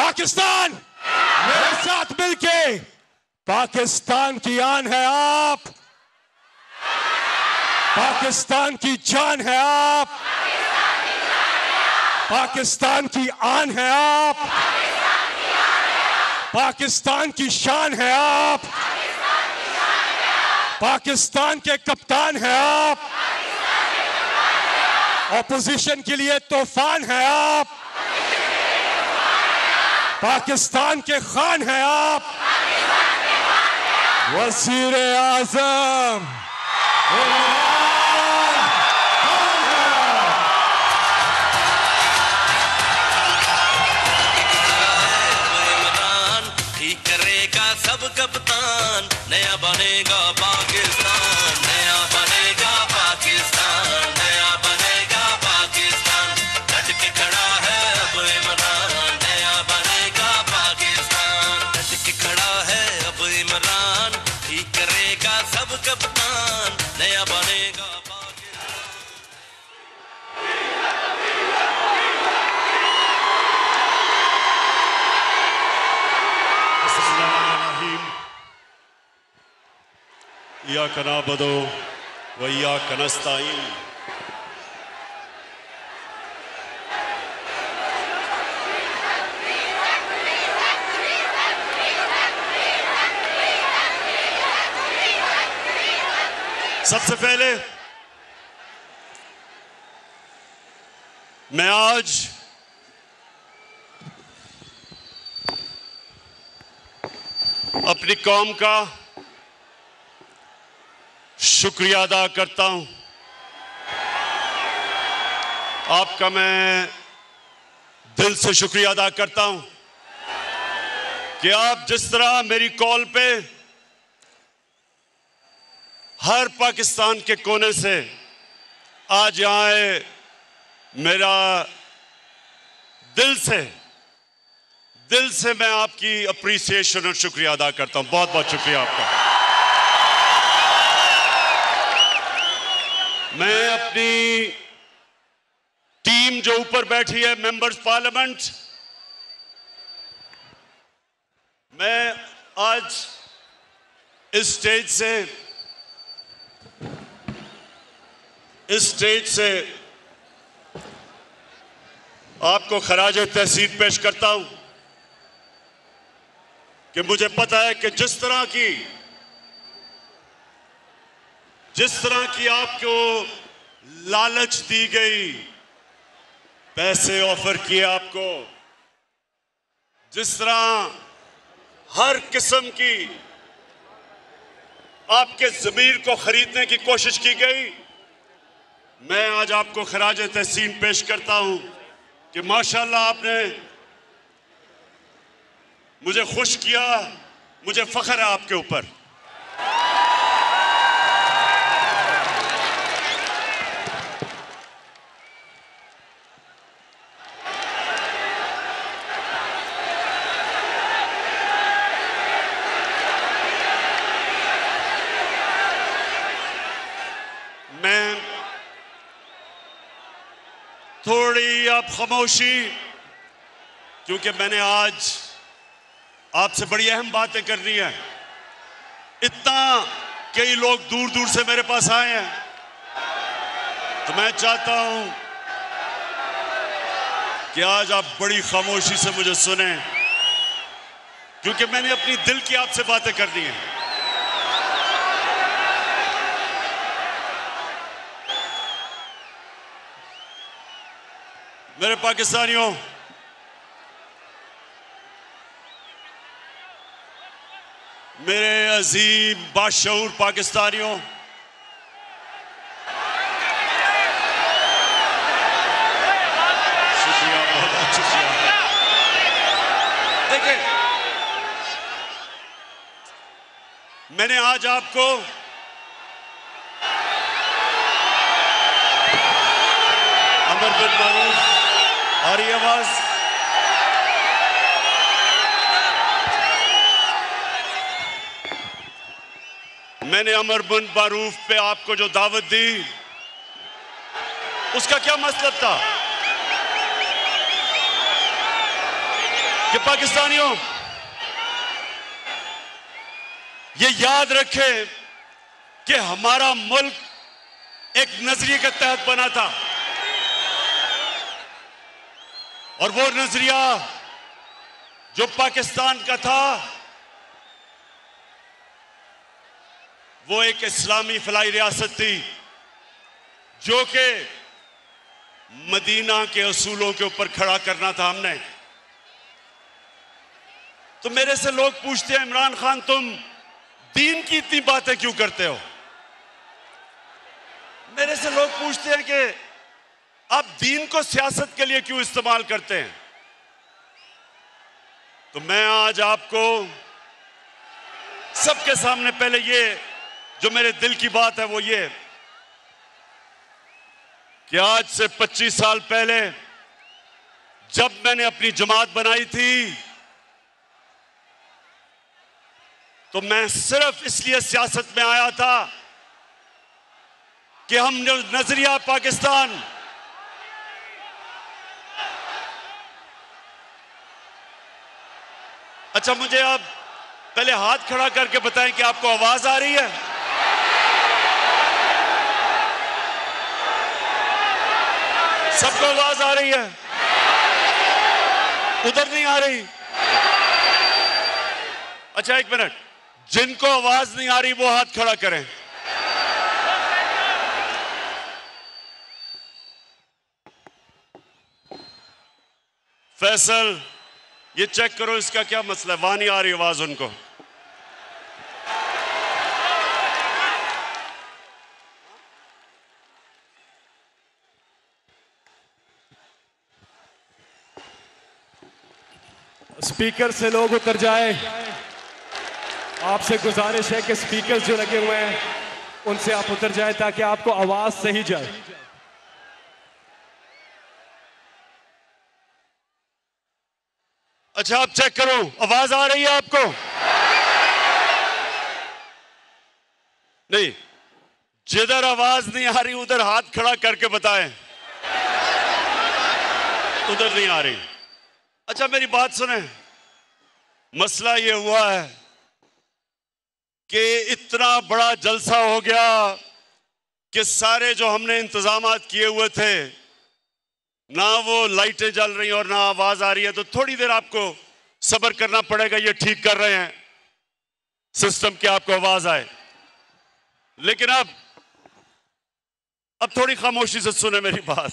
पाकिस्तान मेरे साथ मिलके, पाकिस्तान की आन है आप, पाकिस्तान की जान है आप, पाकिस्तान की आन है आप, पाकिस्तान की शान है आप, पाकिस्तान के कप्तान है आप, ऑपोजिशन के लिए तूफान है आप, पाकिस्तान के खान है आप, वज़ीर आज़म ठीक करेगा सब कप्तान, नया बनेगा पाकिस्तान, नया बनेगा पाकिस्तान, नया बनेगा पाकिस्तान, डट के खड़ा है अब इमरान, नया बनेगा पाकिस्तान, डट के खड़ा है अब इमरान, ठीक करेगा सब कप्तान, नया बनेगा इय्याका नअबुदु व इय्याका नस्तईन। सबसे पहले मैं आज अपनी कौम का शुक्रिया अदा करता हूं। आपका मैं दिल से शुक्रिया अदा करता हूं कि आप जिस तरह मेरी कॉल पे हर पाकिस्तान के कोने से आज यहाँ आए, मेरा दिल से मैं आपकी अप्रिसिएशन और शुक्रिया अदा करता हूं। बहुत बहुत शुक्रिया आपका। मैं अपनी टीम जो ऊपर बैठी है, मेंबर्स पार्लियामेंट, मैं आज इस स्टेज से आपको खराज तहसीन पेश करता हूं कि मुझे पता है कि जिस तरह की आपको लालच दी गई, पैसे ऑफर किए आपको, जिस तरह हर किस्म की आपके ज़मीर को खरीदने की कोशिश की गई, मैं आज आपको खराज तहसीन पेश करता हूं कि माशाअल्लाह आपने मुझे खुश किया। मुझे फख्र है आपके ऊपर। मैं थोड़ी आप खामोशी, क्योंकि मैंने आज आपसे बड़ी अहम बातें करनी है। इतना कई लोग दूर दूर से मेरे पास आए हैं, तो मैं चाहता हूं कि आज आप बड़ी खामोशी से मुझे सुने, क्योंकि मैंने अपनी दिल की आपसे बातें करनी है। मेरे पाकिस्तानियों, मेरे अजीम बाशऊर पाकिस्तानियों, शुक्रिया, बहुत बहुत शुक्रिया। देखिए, मैंने आज आपको अमर बिन मारूफ, आ रही आवाज, मैंने अमर बिन मारूफ पे आपको जो दावत दी, उसका क्या मतलब था? कि पाकिस्तानियों ये याद रखें कि हमारा मुल्क एक नजरिए के तहत बना था और वो नजरिया जो पाकिस्तान का था वो एक इस्लामी फलाई रियासत थी जो कि मदीना के असूलों के ऊपर खड़ा करना था हमने। तो मेरे से लोग पूछते हैं इमरान खान तुम दीन की इतनी बातें क्यों करते हो? मेरे से लोग पूछते हैं कि आप दीन को सियासत के लिए क्यों इस्तेमाल करते हैं? तो मैं आज आपको सबके सामने पहले ये जो मेरे दिल की बात है वो ये कि आज से 25 साल पहले जब मैंने अपनी जमात बनाई थी तो मैं सिर्फ इसलिए सियासत में आया था कि हम जो नजरिया पाकिस्तान अच्छा मुझे आप पहले हाथ खड़ा करके बताएं कि आपको आवाज आ रही है? सबको आवाज आ रही है? उधर नहीं आ रही? अच्छा एक मिनट, जिनको आवाज नहीं आ रही वो हाथ खड़ा करें। फैसल ये चेक करो इसका क्या मसला है, वहां नहीं आ रही आवाज उनको। स्पीकर से लोग उतर जाए। आपसे गुजारिश है कि स्पीकर जो लगे हुए हैं उनसे आप उतर जाए ताकि आपको आवाज सही जाए। अच्छा आप चेक करो आवाज आ रही है आपको? नहीं, जिधर आवाज नहीं आ रही उधर हाथ खड़ा करके बताएं। उधर नहीं आ रही। अच्छा मेरी बात सुने, मसला ये हुआ है कि इतना बड़ा जलसा हो गया कि सारे जो हमने इंतजामात किए हुए थे ना वो लाइटें जल रही और ना आवाज आ रही है, तो थोड़ी देर आपको सब्र करना पड़ेगा। ये ठीक कर रहे हैं सिस्टम की आपको आवाज आए, लेकिन अब थोड़ी खामोशी से सुने मेरी बात।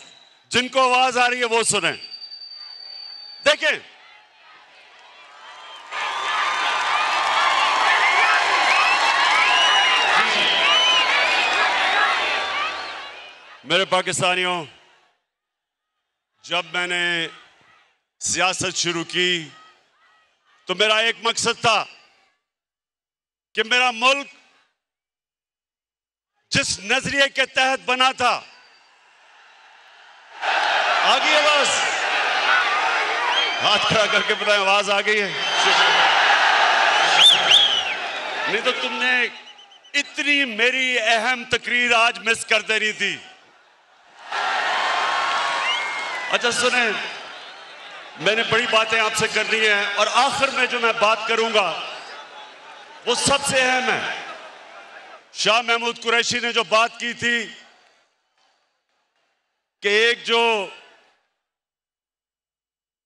जिनको आवाज आ रही है वो सुने। देखें मेरे पाकिस्तानियों, जब मैंने सियासत शुरू की तो मेरा एक मकसद था कि मेरा मुल्क जिस नजरिए के तहत बना था, आ गई आवाज? हाथ खड़ा करके बताएं आवाज आ गई है? नहीं तो तुमने इतनी मेरी अहम तकरीर आज मिस कर देनी थी। अच्छा सुने, मैंने बड़ी बातें आपसे करनी है और आखिर में जो मैं बात करूंगा वो सबसे अहम है। शाह महमूद कुरैशी ने जो बात की थी कि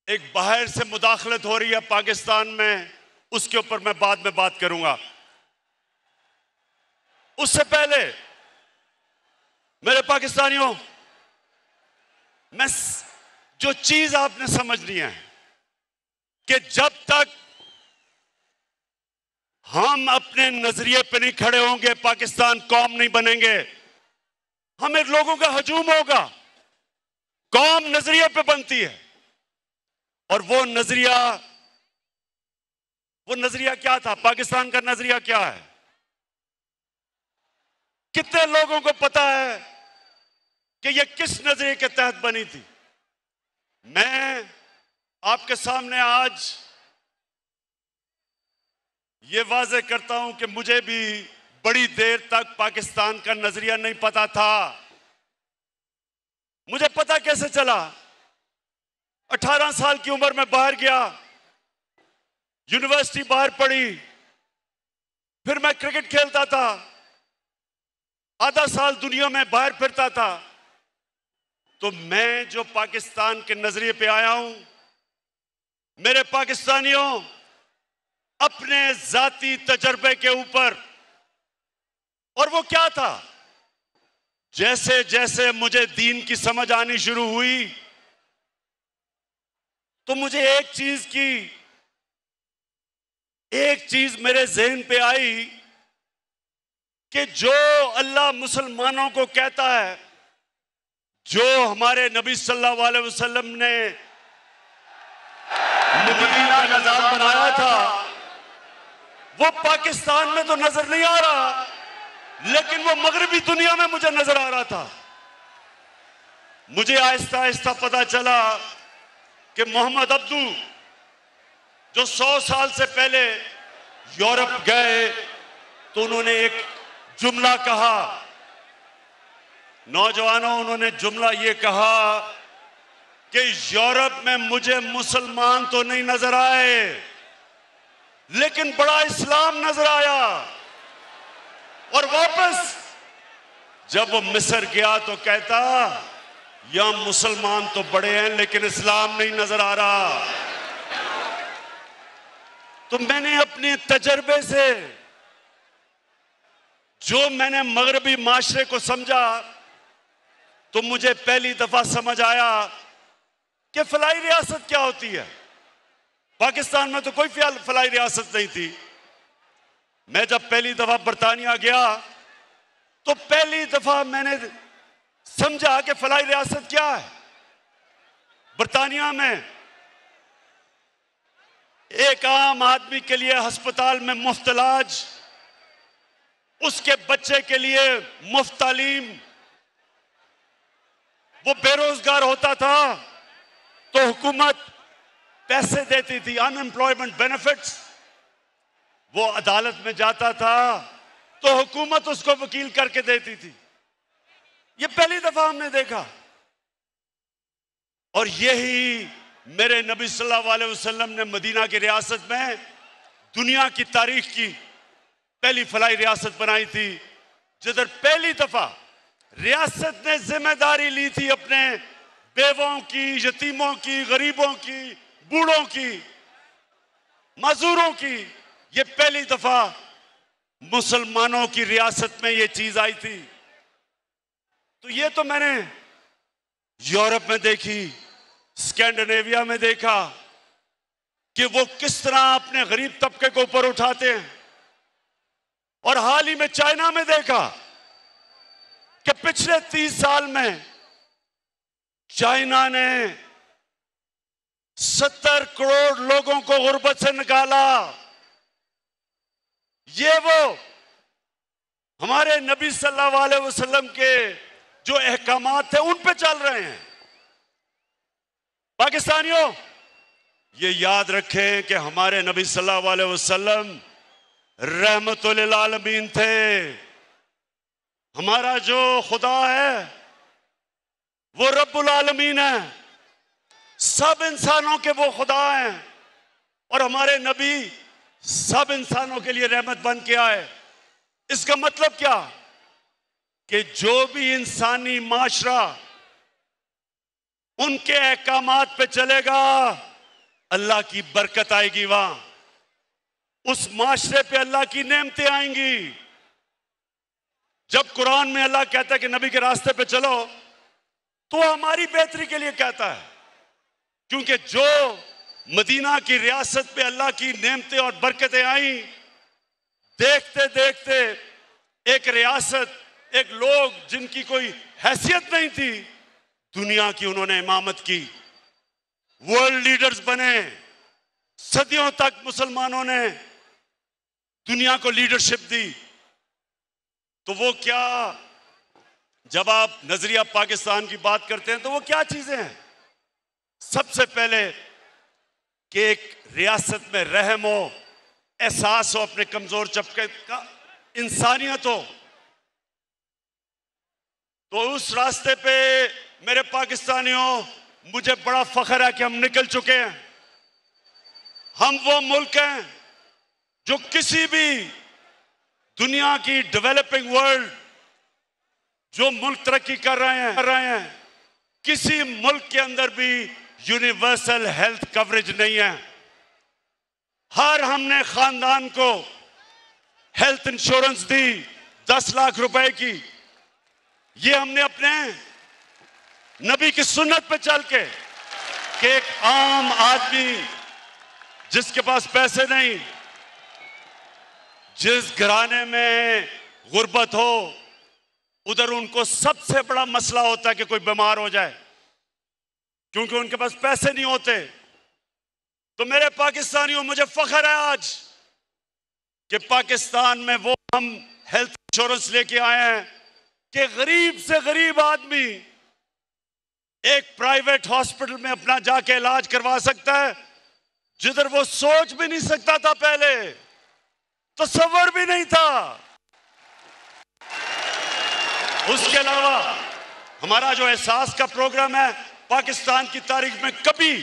एक बाहर से मुदाखलत हो रही है पाकिस्तान में, उसके ऊपर मैं बाद में बात करूंगा। उससे पहले मेरे पाकिस्तानियों, मैं जो चीज आपने समझनी है कि जब तक हम अपने नजरिए पे नहीं खड़े होंगे पाकिस्तान कौम नहीं बनेंगे। हमें लोगों का हजूम होगा। कौम नजरिए पे बनती है और वो नजरिया क्या था? पाकिस्तान का नजरिया क्या है? कितने लोगों को पता है कि ये किस नजरिए के तहत बनी थी? मैं आपके सामने आज ये वाज़ेह करता हूं कि मुझे भी बड़ी देर तक पाकिस्तान का नजरिया नहीं पता था। मुझे पता कैसे चला? 18 साल की उम्र में बाहर गया, यूनिवर्सिटी बाहर पढ़ी, फिर मैं क्रिकेट खेलता था, आधा साल दुनिया में बाहर फिरता था। तो मैं जो पाकिस्तान के नजरिए पे आया हूं, मेरे पाकिस्तानियों, अपने जाती तजर्बे के ऊपर, और वो क्या था, जैसे जैसे मुझे दीन की समझ आनी शुरू हुई तो मुझे एक चीज मेरे ज़हन पे आई कि जो अल्लाह मुसलमानों को कहता है, जो हमारे नबी सल्लल्लाहु अलैहि वसल्लम ने मदीना का निजाम बनाया था, वो पाकिस्तान में तो नजर नहीं आ रहा, लेकिन वो मगरबी दुनिया में मुझे नजर आ रहा था। मुझे आहिस्ता आहिस्ता पता चला कि मोहम्मद अब्दू जो 100 साल से पहले यूरोप गए तो उन्होंने एक जुमला कहा, नौजवानों, उन्होंने जुमला ये कहा कि यूरोप में मुझे मुसलमान तो नहीं नजर आए, लेकिन बड़ा इस्लाम नजर आया। और वापस जब वो मिस्र गया तो कहता, यहां मुसलमान तो बड़े हैं लेकिन इस्लाम नहीं नजर आ रहा। तो मैंने अपने तजर्बे से जो मैंने मगरबी माशरे को समझा, तो मुझे पहली दफा समझ आया कि फलाई रियासत क्या होती है। पाकिस्तान में तो कोई फलाई रियासत नहीं थी। मैं जब पहली दफा बरतानिया गया तो पहली दफा मैंने समझा कि फलाई रियासत क्या है। बरतानिया में एक आम आदमी के लिए अस्पताल में मुफ्त इलाज, उसके बच्चे के लिए मुफ्त तालीम, वो बेरोजगार होता था तो हुकूमत पैसे देती थी, अनएम्प्लॉयमेंट बेनिफिट्स। वो अदालत में जाता था तो हुकूमत उसको वकील करके देती थी। ये पहली दफा हमने देखा। और यही मेरे नबी सल्लल्लाहु अलैहि वसल्लम ने मदीना की रियासत में दुनिया की तारीख की पहली फलाई रियासत बनाई थी, जिधर पहली दफा रियासत ने जिम्मेदारी ली थी अपने बेवों की, यतीमों की, गरीबों की, बूढ़ों की, मजदूरों की। ये पहली दफा मुसलमानों की रियासत में ये चीज आई थी। तो ये तो मैंने यूरोप में देखी, स्कैंडिनेविया में देखा कि वो किस तरह अपने गरीब तबके को ऊपर उठाते हैं। और हाल ही में चाइना में देखा कि पिछले 30 साल में चाइना ने 70 करोड़ लोगों को गुर्बत से निकाला। ये वो हमारे नबी सल्लल्लाहु अलैहि वसल्लम के जो अहकामात थे उन पे चल रहे हैं। पाकिस्तानियों, ये याद रखें कि हमारे नबी सल्लल्लाहु अलैहि वसल्लम रहमतुल लिल आलमीन थे। हमारा जो खुदा है वो रब्बुल आलमीन है, सब इंसानों के वो खुदा हैं। और हमारे नबी सब इंसानों के लिए रहमत बन के आए। इसका मतलब क्या कि जो भी इंसानी माशरा उनके अहकामात पे चलेगा, अल्लाह की बरकत आएगी, वहां उस माशरे पे अल्लाह की नेमतें आएंगी। जब कुरान में अल्लाह कहता है कि नबी के रास्ते पे चलो, तो हमारी बेहतरी के लिए कहता है, क्योंकि जो मदीना की रियासत पे अल्लाह की नेमतें और बरकतें आई, देखते देखते एक रियासत, एक लोग जिनकी कोई हैसियत नहीं थी, दुनिया की उन्होंने इमामत की, वर्ल्ड लीडर्स बने। सदियों तक मुसलमानों ने दुनिया को लीडरशिप दी। तो वो क्या, जब आप नजरिया पाकिस्तान की बात करते हैं तो वो क्या चीजें हैं? सबसे पहले कि एक रियासत में रहम हो, एहसास हो अपने कमजोर तबके का, इंसानियत हो। तो उस रास्ते पे मेरे पाकिस्तानियों, मुझे बड़ा फख्र है कि हम निकल चुके हैं। हम वो मुल्क हैं जो किसी भी दुनिया की डेवलपिंग वर्ल्ड जो मुल्क तरक्की कर रहे हैं किसी मुल्क के अंदर भी यूनिवर्सल हेल्थ कवरेज नहीं है। हर हमने खानदान को हेल्थ इंश्योरेंस दी 10 लाख रुपए की। ये हमने अपने नबी की सुन्नत पे चल के कि एक आम आदमी जिसके पास पैसे नहीं, जिस घराने में गुर्बत हो, उधर उनको सबसे बड़ा मसला होता है कि कोई बीमार हो जाए, क्योंकि उनके पास पैसे नहीं होते। तो मेरे पाकिस्तानियों, मुझे फख्र है आज कि पाकिस्तान में वो हम हेल्थ इंश्योरेंस लेके आए हैं कि गरीब से गरीब आदमी एक प्राइवेट हॉस्पिटल में अपना जाके इलाज करवा सकता है, जिधर वो सोच भी नहीं सकता था, पहले तसव्वुर भी नहीं था। उसके अलावा हमारा जो एहसास का प्रोग्राम है, पाकिस्तान की तारीख में कभी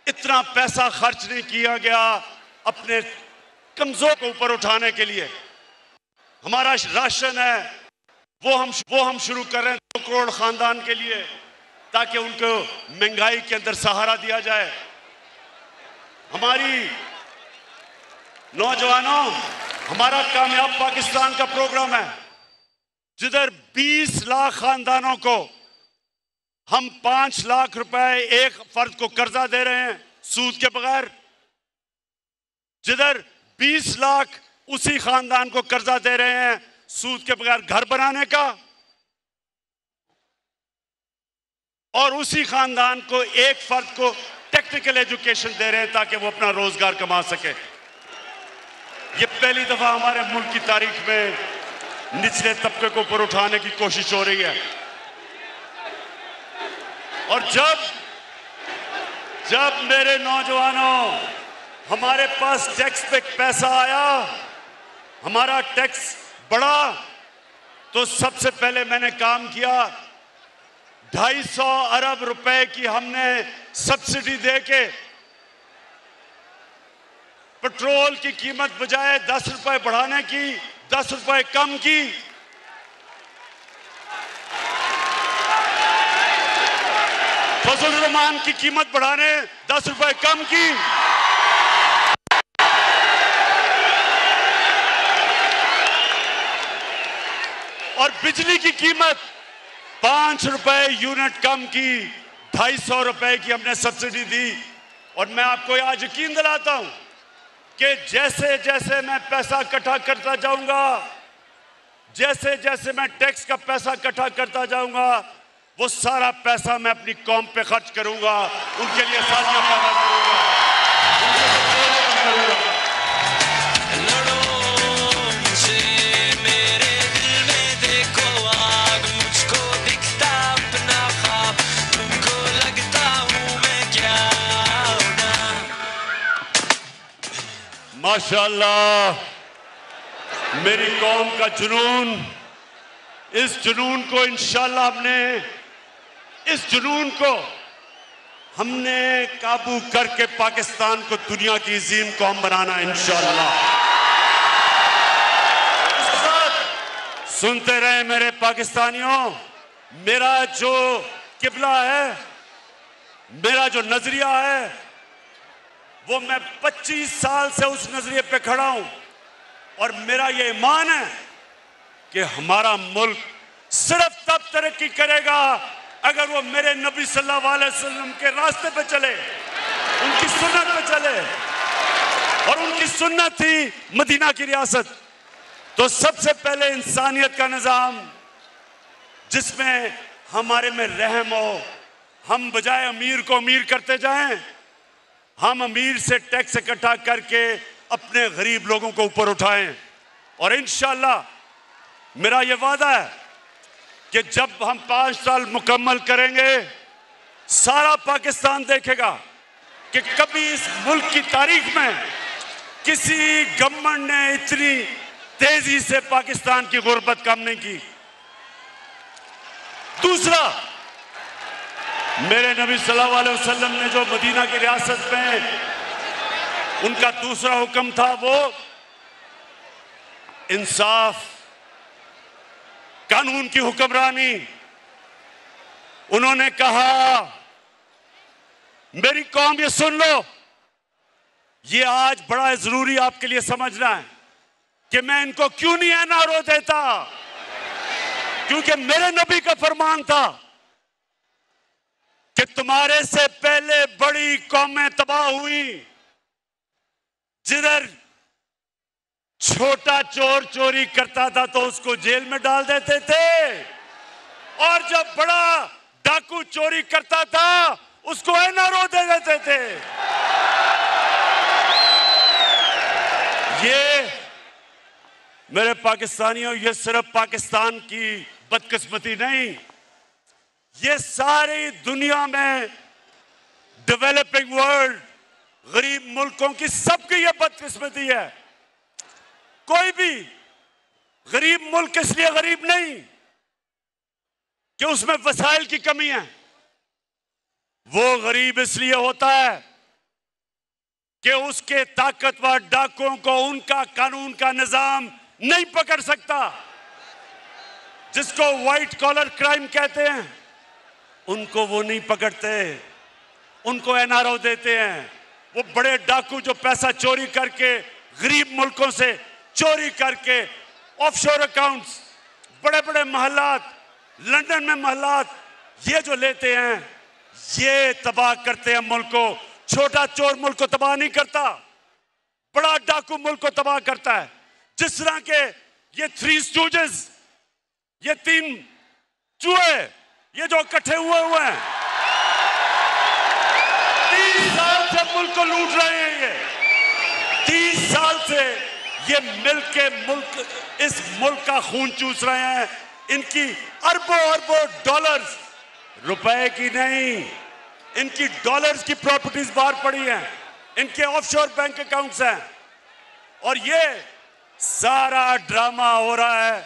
इतना पैसा खर्च नहीं किया गया अपने कमजोर को ऊपर उठाने के लिए। हमारा राशन है वो हम शुरू कर रहे हैं 2 करोड़ खानदान के लिए, ताकि उनको महंगाई के अंदर सहारा दिया जाए। हमारी नौजवानों, हमारा कामयाब पाकिस्तान का प्रोग्राम है जिधर 20 लाख खानदानों को हम 5 लाख रुपए एक फर्द को कर्जा दे रहे हैं सूद के बगैर, जिधर 20 लाख उसी खानदान को कर्जा दे रहे हैं सूद के बगैर घर बनाने का, और उसी खानदान को एक फर्द को टेक्निकल एजुकेशन दे रहे हैं ताकि वो अपना रोजगार कमा सके। ये पहली दफा हमारे मुल्क की तारीख में निचले तबके को ऊपर उठाने की कोशिश हो रही है। और जब मेरे नौजवानों, हमारे पास टैक्स पे पैसा आया, हमारा टैक्स बढ़ा, तो सबसे पहले मैंने काम किया 250 अरब रुपए की हमने सब्सिडी देके पेट्रोल की कीमत बजाय 10 रुपए बढ़ाने की 10 रुपए कम की। फजल रहमान की कीमत बढ़ाने 10 रुपए कम की। और बिजली की कीमत 5 रुपए यूनिट कम की, 250 रुपए की हमने सब्सिडी दी। और मैं आपको आज यकीन दिलाता हूं कि जैसे जैसे मैं पैसा इकट्ठा करता जाऊंगा, जैसे जैसे मैं टैक्स का पैसा इकट्ठा करता जाऊंगा, वो सारा पैसा मैं अपनी कौम पे खर्च करूंगा, उनके लिए आसानियां पैदा करूंगा। माशाअल्लाह, मेरी कौम का जुनून, इस जुनून को इंशाअल्लाह हमने काबू करके पाकिस्तान को दुनिया की अजीम कौम बनाना इंशाअल्लाह। सुनते रहे मेरे पाकिस्तानियों, मेरा जो किबला है, मेरा जो नजरिया है, वो मैं 25 साल से उस नजरिए पे खड़ा हूं। और मेरा ये ईमान है कि हमारा मुल्क सिर्फ तब तरक्की करेगा अगर वो मेरे नबी सल्लल्लाहु अलैहि वसल्लम के रास्ते पे चले, उनकी सुन्नत पे चले। और उनकी सुन्नत थी मदीना की रियासत। तो सबसे पहले इंसानियत का निजाम, जिसमें हमारे में रहम हो, हम बजाय अमीर को अमीर करते जाएं, हम अमीर से टैक्स इकट्ठा करके अपने गरीब लोगों को ऊपर उठाएं। और इंशाअल्लाह मेरा ये वादा है कि जब हम 5 साल मुकम्मल करेंगे, सारा पाकिस्तान देखेगा कि कभी इस मुल्क की तारीख में किसी गवर्नमेंट ने इतनी तेजी से पाकिस्तान की गुर्बत कम नहीं की। दूसरा, मेरे नबी सल्लल्लाहु अलैहि वसल्लम ने जो मदीना की रियासत में उनका दूसरा हुक्म था वो इंसाफ, कानून की हुक्मरानी। उन्होंने कहा, मेरी कौम ये सुन लो, ये आज बड़ा जरूरी आपके लिए समझना है कि मैं इनको क्यों नहीं एनआरओ देता, क्योंकि मेरे नबी का फरमान था कि तुम्हारे से पहले बड़ी कौमें तबाह हुई, जिधर छोटा चोर चोरी करता था तो उसको जेल में डाल देते थे, और जब बड़ा डाकू चोरी करता था उसको एनआरओ दे देते थे। ये मेरे पाकिस्तानियों, ये सिर्फ पाकिस्तान की बदकिस्मती नहीं, ये सारी दुनिया में डेवलपिंग वर्ल्ड, गरीब मुल्कों की सबकी ये बदकिस्मती है। कोई भी गरीब मुल्क इसलिए गरीब नहीं कि उसमें वसाइल की कमी है, वो गरीब इसलिए होता है कि उसके ताकतवर डाकुओं को उनका कानून का निजाम नहीं पकड़ सकता। जिसको व्हाइट कॉलर क्राइम कहते हैं, उनको वो नहीं पकड़ते, उनको एनआरओ देते हैं। वो बड़े डाकू जो पैसा चोरी करके गरीब मुल्कों से चोरी करके ऑफशोर अकाउंट्स, बड़े बड़े महलात, लंदन में महलात ये जो लेते हैं, ये तबाह करते हैं मुल्क को। छोटा चोर मुल्क को तबाह नहीं करता, बड़ा डाकू मुल्क को तबाह करता है। जिस तरह के ये थ्री स्टूजेस, ये तीन चूहे, ये जो इकट्ठे हुए हैं, 30 साल से मुल्क को लूट रहे हैं। ये 30 साल से ये मुल्क इस मुल्क का खून चूस रहे हैं। इनकी अरबों अरबों डॉलर्स, रुपए की नहीं, इनकी डॉलर्स की प्रॉपर्टीज बाहर पड़ी हैं, इनके ऑफशोर बैंक अकाउंट्स हैं। और ये सारा ड्रामा हो रहा है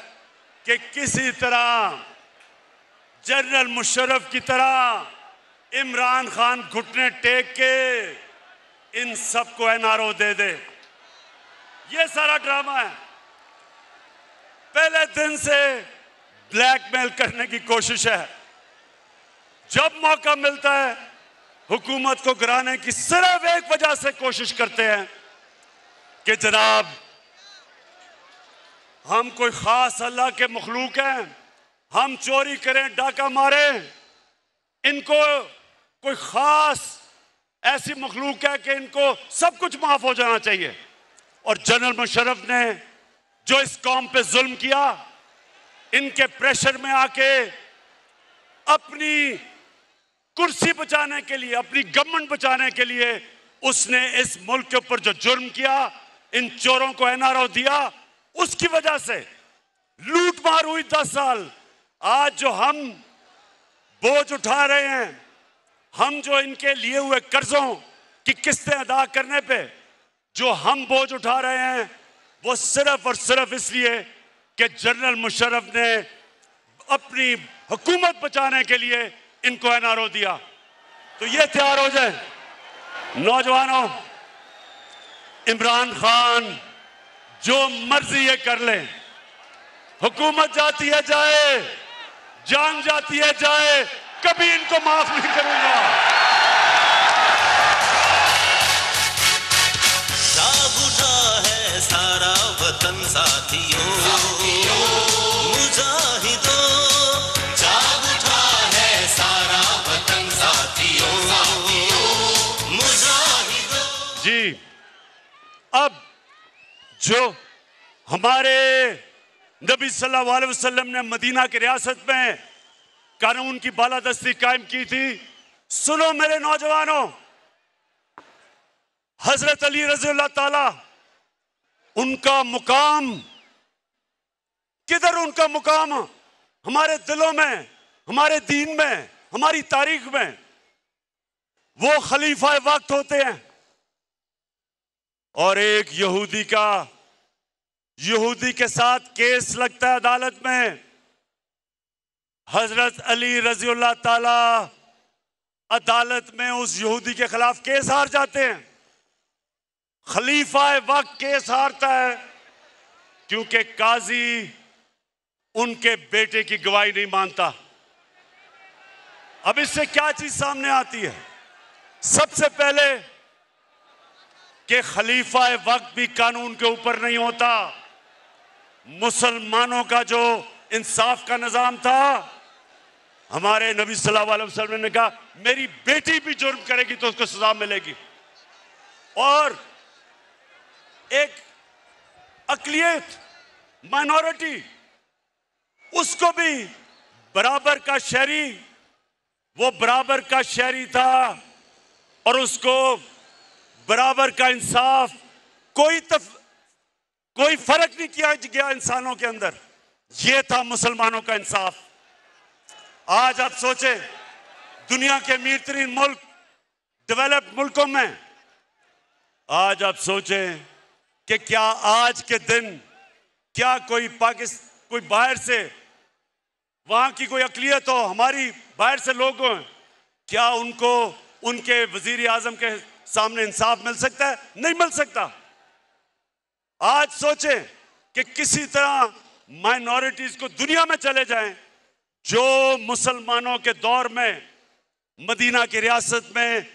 कि किसी तरह जनरल मुशर्रफ की तरह इमरान खान घुटने टेक के इन सबको एनआरओ दे दे। ये सारा ड्रामा है। पहले दिन से ब्लैकमेल करने की कोशिश है। जब मौका मिलता है हुकूमत को गिराने की सिर्फ एक वजह से कोशिश करते हैं कि जनाब हम कोई खास अल्लाह के मखलूक हैं, हम चोरी करें, डाका मारें, इनको कोई खास ऐसी मखलूक है कि इनको सब कुछ माफ हो जाना चाहिए। और जनरल मुशर्रफ ने जो इस कौम पे जुल्म किया, इनके प्रेशर में आके अपनी कुर्सी बचाने के लिए, अपनी गवर्नमेंट बचाने के लिए उसने इस मुल्क के ऊपर जो जुर्म किया, इन चोरों को एनआरओ दिया, उसकी वजह से लूट मार हुई 10 साल। आज जो हम बोझ उठा रहे हैं, हम जो इनके लिए हुए कर्जों की किस्तें अदा करने पे जो हम बोझ उठा रहे हैं, वो सिर्फ और सिर्फ इसलिए कि जनरल मुशर्रफ ने अपनी हुकूमत बचाने के लिए इनको एनआरओ दिया। तो ये तैयार हो जाए नौजवानों, इमरान खान जो मर्जी ये कर ले, हुकूमत जाती है जाए, जान जाती है जाए, कभी इनको माफ नहीं करूंगा। जाग उठा है सारा वतन साथियों, मुजाहिदों, जाग उठा है सारा वतन साथियों, मुजाहिदों। जी, अब जो हमारे नबी सल्लल्लाहु अलैहि वसल्लम ने मदीना की रियासत में कानून की बालादस्ती कायम की थी, सुनो मेरे नौजवानों, हजरत अली रज़ियल्लाहु ताला, उनका मुकाम किधर? उनका मुकाम हमारे दिलों में, हमारे दीन में, हमारी तारीख में। वो खलीफा वक्त होते हैं। और एक यहूदी के साथ केस लगता है अदालत में। हजरत अली रज़ियल्लाहु ताला अदालत में उस यहूदी के खिलाफ केस हार जाते हैं। खलीफा वक्त केस हारता है क्योंकि काजी उनके बेटे की गवाही नहीं मानता। अब इससे क्या चीज सामने आती है? सबसे पहले कि खलीफा वक्त भी कानून के ऊपर नहीं होता। मुसलमानों का जो इंसाफ का निजाम था, हमारे नबी सल्लल्लाहु अलैहि वसल्लम ने कहा मेरी बेटी भी जुर्म करेगी तो उसको सजा मिलेगी। और एक अकलियत, माइनॉरिटी, उसको भी बराबर का शहरी, वो बराबर का शहरी था और उसको बराबर का इंसाफ, कोई फर्क नहीं किया गया इंसानों के अंदर। ये था मुसलमानों का इंसाफ। आज आप सोचें, दुनिया के अमीर तरीन मुल्क, डेवलप्ड मुल्कों में, आज आप सोचें कि क्या आज के दिन क्या कोई बाहर से, वहां की कोई अकलियत हो, हमारी बाहर से लोग हों, क्या उनको उनके वजीर आजम के सामने इंसाफ मिल सकता है? नहीं मिल सकता। आज सोचें कि किसी तरह माइनॉरिटीज को दुनिया में चले जाएं, जो मुसलमानों के दौर में मदीना की रियासत में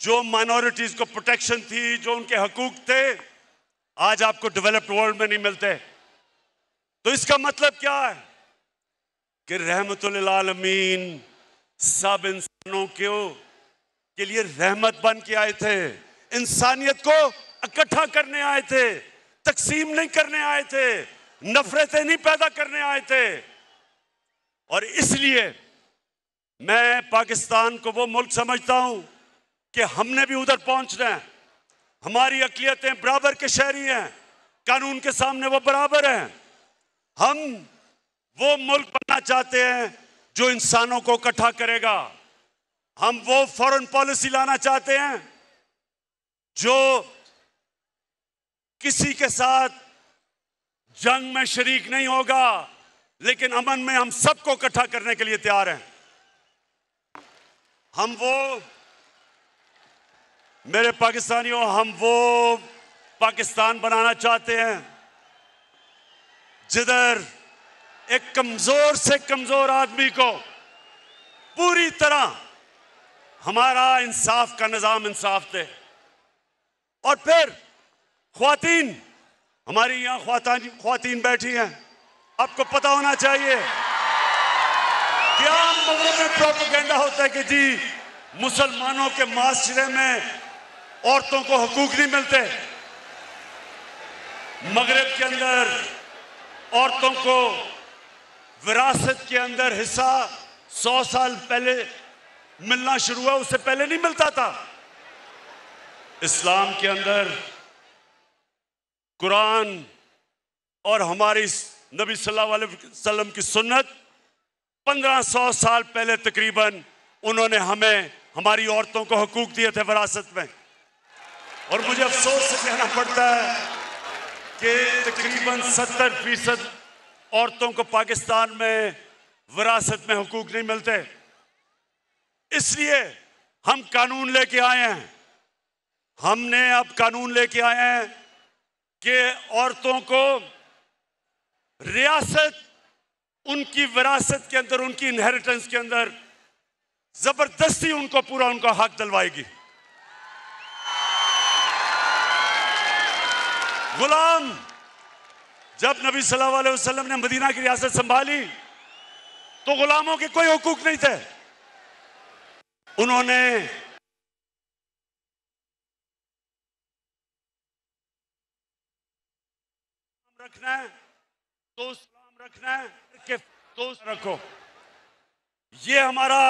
जो माइनॉरिटीज को प्रोटेक्शन थी, जो उनके हकूक थे, आज आपको डेवलप्ड वर्ल्ड में नहीं मिलते। तो इसका मतलब क्या है कि रहमतुल लिल आलमीन सब इंसानों के लिए रहमत बन के आए थे, इंसानियत को इकट्ठा करने आए थे, तकसीम नहीं करने आए थे, नफरतें नहीं पैदा करने आए थे। और इसलिए मैं पाकिस्तान को वो मुल्क समझता हूं कि हमने भी उधर पहुंचना है। हमारी अकलियतें बराबर के शहरी हैं, कानून के सामने वो बराबर हैं। हम वो मुल्क बनना चाहते हैं जो इंसानों को इकट्ठा करेगा। हम वो फॉरेन पॉलिसी लाना चाहते हैं जो किसी के साथ जंग में शरीक नहीं होगा, लेकिन अमन में हम सबको इकट्ठा करने के लिए तैयार हैं। हम वो, मेरे पाकिस्तानियों, हम वो पाकिस्तान बनाना चाहते हैं जिधर एक कमजोर से कमजोर आदमी को पूरी तरह हमारा इंसाफ का निजाम इंसाफ दे। और फिर ख्वातीन, हमारी यहां ख्वातीन बैठी हैं, आपको पता होना चाहिए क्या मगरब में प्रोपेगेंडा होता है कि जी मुसलमानों के माशरे में औरतों को हकूक नहीं मिलते। मगरब के अंदर औरतों को विरासत के अंदर हिस्सा 100 साल पहले मिलना शुरू हुआ, उससे पहले नहीं मिलता था। इस्लाम के अंदर कुरान और हमारी नबी सल्लल्लाहु अलैहि वसल्लम की सुन्नत 1500 साल पहले तकरीबन उन्होंने हमें, हमारी औरतों को हकूक दिए थे विरासत में। और मुझे अफसोस से कहना पड़ता है कि तकरीबन 70% औरतों को पाकिस्तान में विरासत में हकूक नहीं मिलते। इसलिए हम कानून लेके आए हैं, हमने अब कानून लेके आए हैं कि औरतों को रियासत, उनकी विरासत के अंदर, उनकी इनहेरिटेंस के अंदर जबरदस्ती उनको पूरा उनका हक दिलवाएगी। गुलाम, जब नबी सल्लल्लाहु अलैहि वसल्लम ने मदीना की रियासत संभाली तो गुलामों के कोई हुकूक नहीं थे। उन्होंने रखना है तो इस्लाम रखना है कि तो रखो। ये हमारा,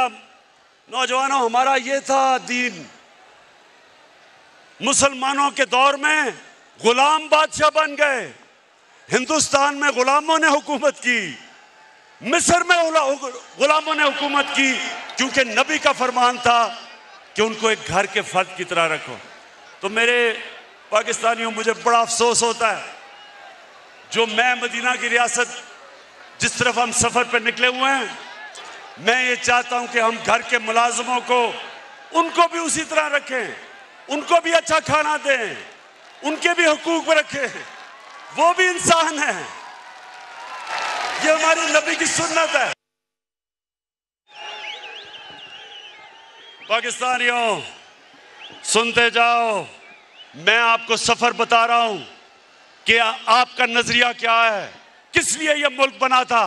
नौजवानों, हमारा ये था दीन। मुसलमानों के दौर में गुलाम बादशाह बन गए। हिंदुस्तान में गुलामों ने हुकूमत की, मिस्र में गुलामों ने हुकूमत की, क्योंकि नबी का फरमान था कि उनको एक घर के फर्द की तरह रखो। तो मेरे पाकिस्तानियों, मुझे बड़ा अफसोस होता है जो मैं मदीना की रियासत जिस तरफ हम सफर पर निकले हुए हैं, मैं ये चाहता हूं कि हम घर के मुलाजमों को, उनको भी उसी तरह रखें, उनको भी अच्छा खाना दें, उनके भी हुकूक पर रखे हैं, वो भी इंसान है। ये हमारे नबी की सुन्नत है। पाकिस्तानियों सुनते जाओ, मैं आपको सफर बता रहा हूं कि आपका नजरिया क्या है, किस लिए यह मुल्क बना था,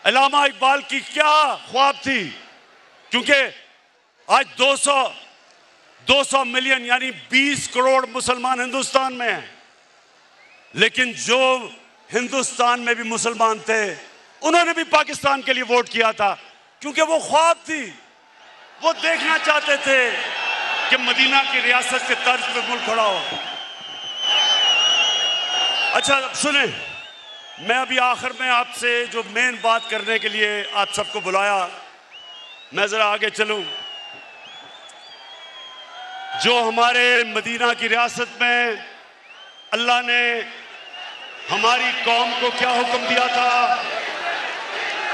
अल्लामा इकबाल की क्या ख्वाब थी। क्योंकि आज 200 मिलियन यानी 20 करोड़ मुसलमान हिंदुस्तान में हैं, लेकिन जो हिंदुस्तान में भी मुसलमान थे उन्होंने भी पाकिस्तान के लिए वोट किया था, क्योंकि वो ख्वाब थी, वो देखना चाहते थे कि मदीना की रियासत के तर्ज पे मुल्क खड़ा हो। अच्छा अब सुने, मैं अभी आखिर में आपसे जो मेन बात करने के लिए आप सबको बुलाया, मैं जरा आगे चलूं। जो हमारे मदीना की रियासत में अल्लाह ने हमारी कौम को क्या हुक्म दिया था,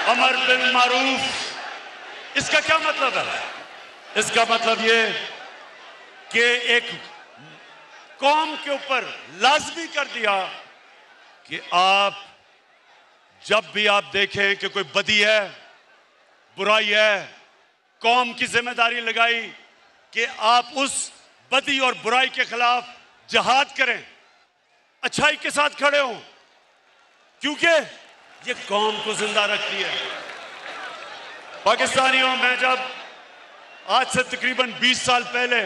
अमर बिल मारूफ, इसका क्या मतलब है? इसका मतलब ये कि एक कौम के ऊपर लाजमी कर दिया कि आप जब भी आप देखें कि कोई बदी है, बुराई है, कौम की जिम्मेदारी लगाई कि आप उस बदी और बुराई के खिलाफ जिहाद करें, अच्छाई के साथ खड़े हों, क्योंकि ये कौम को जिंदा रखती है। पाकिस्तानियों, मैं जब आज से तकरीबन 20 साल पहले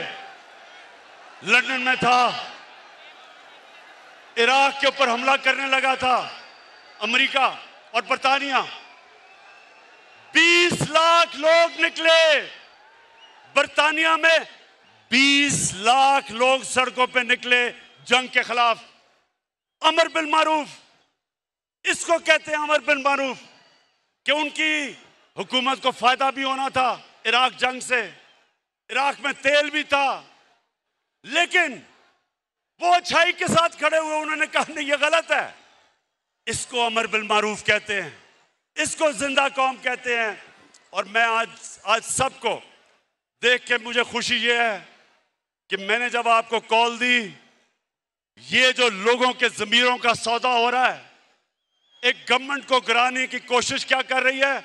लंदन में था, इराक के ऊपर हमला करने लगा था अमेरिका और बरतानिया, 20 लाख लोग निकले बरतानिया में, 20 लाख लोग सड़कों पे निकले जंग के खिलाफ। अमर बिल मारूफ, इसको कहते हैं अमर बिल मारूफ, कि उनकी हुकूमत को फायदा भी होना था इराक जंग से, इराक में तेल भी था, लेकिन वो अच्छाई के साथ खड़े हुए, उन्होंने कहा नहीं ये गलत है। इसको अमर बिल मारूफ कहते हैं, इसको जिंदा कौम कहते हैं। और मैं आज सबको देख के मुझे खुशी ये है कि मैंने जब आपको कॉल दी, ये जो लोगों के ज़मीरों का सौदा हो रहा है, एक गवर्नमेंट को गिराने की कोशिश क्या कर रही है,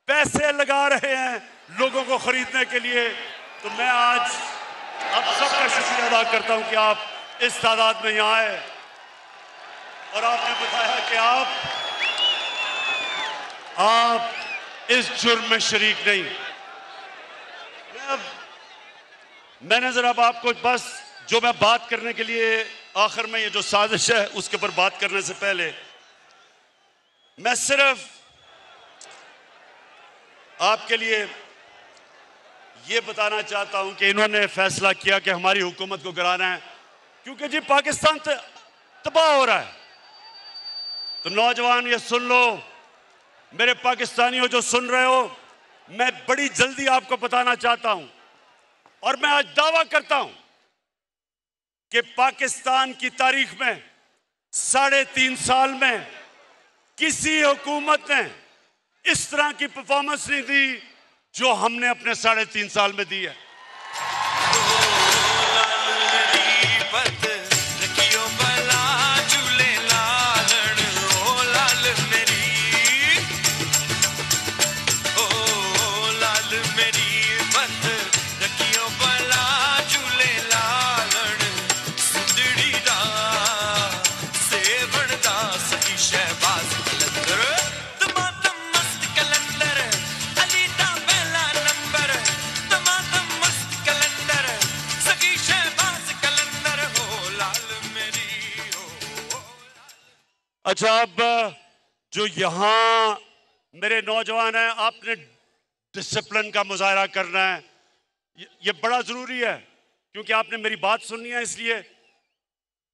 पैसे लगा रहे हैं लोगों को खरीदने के लिए। तो मैं आज आप सबका शुक्रिया अदा करता हूं कि आप इस तादाद में यहाँ आए और आपने बताया कि आप इस जुर्म में शरीक नहीं। मैंने जरा आपको बस जो मैं बात करने के लिए आखिर में ये जो साजिश है उसके ऊपर बात करने से पहले मैं सिर्फ आपके लिए ये बताना चाहता हूं कि इन्होंने फैसला किया कि हमारी हुकूमत को गिराना है, क्योंकि जी पाकिस्तान तबाह हो रहा है। तो नौजवान ये सुन लो, मेरे पाकिस्तानियों जो सुन रहे हो, मैं बड़ी जल्दी आपको बताना चाहता हूं और मैं आज दावा करता हूं कि पाकिस्तान की तारीख में 3.5 साल में किसी हुकूमत ने इस तरह की परफॉर्मेंस नहीं दी जो हमने अपने 3.5 साल में दी है। अच्छा, अब जो यहां मेरे नौजवान हैं, आपने डिसिप्लिन का मुजाहरा करना है, ये बड़ा जरूरी है, क्योंकि आपने मेरी बात सुननी है, इसलिए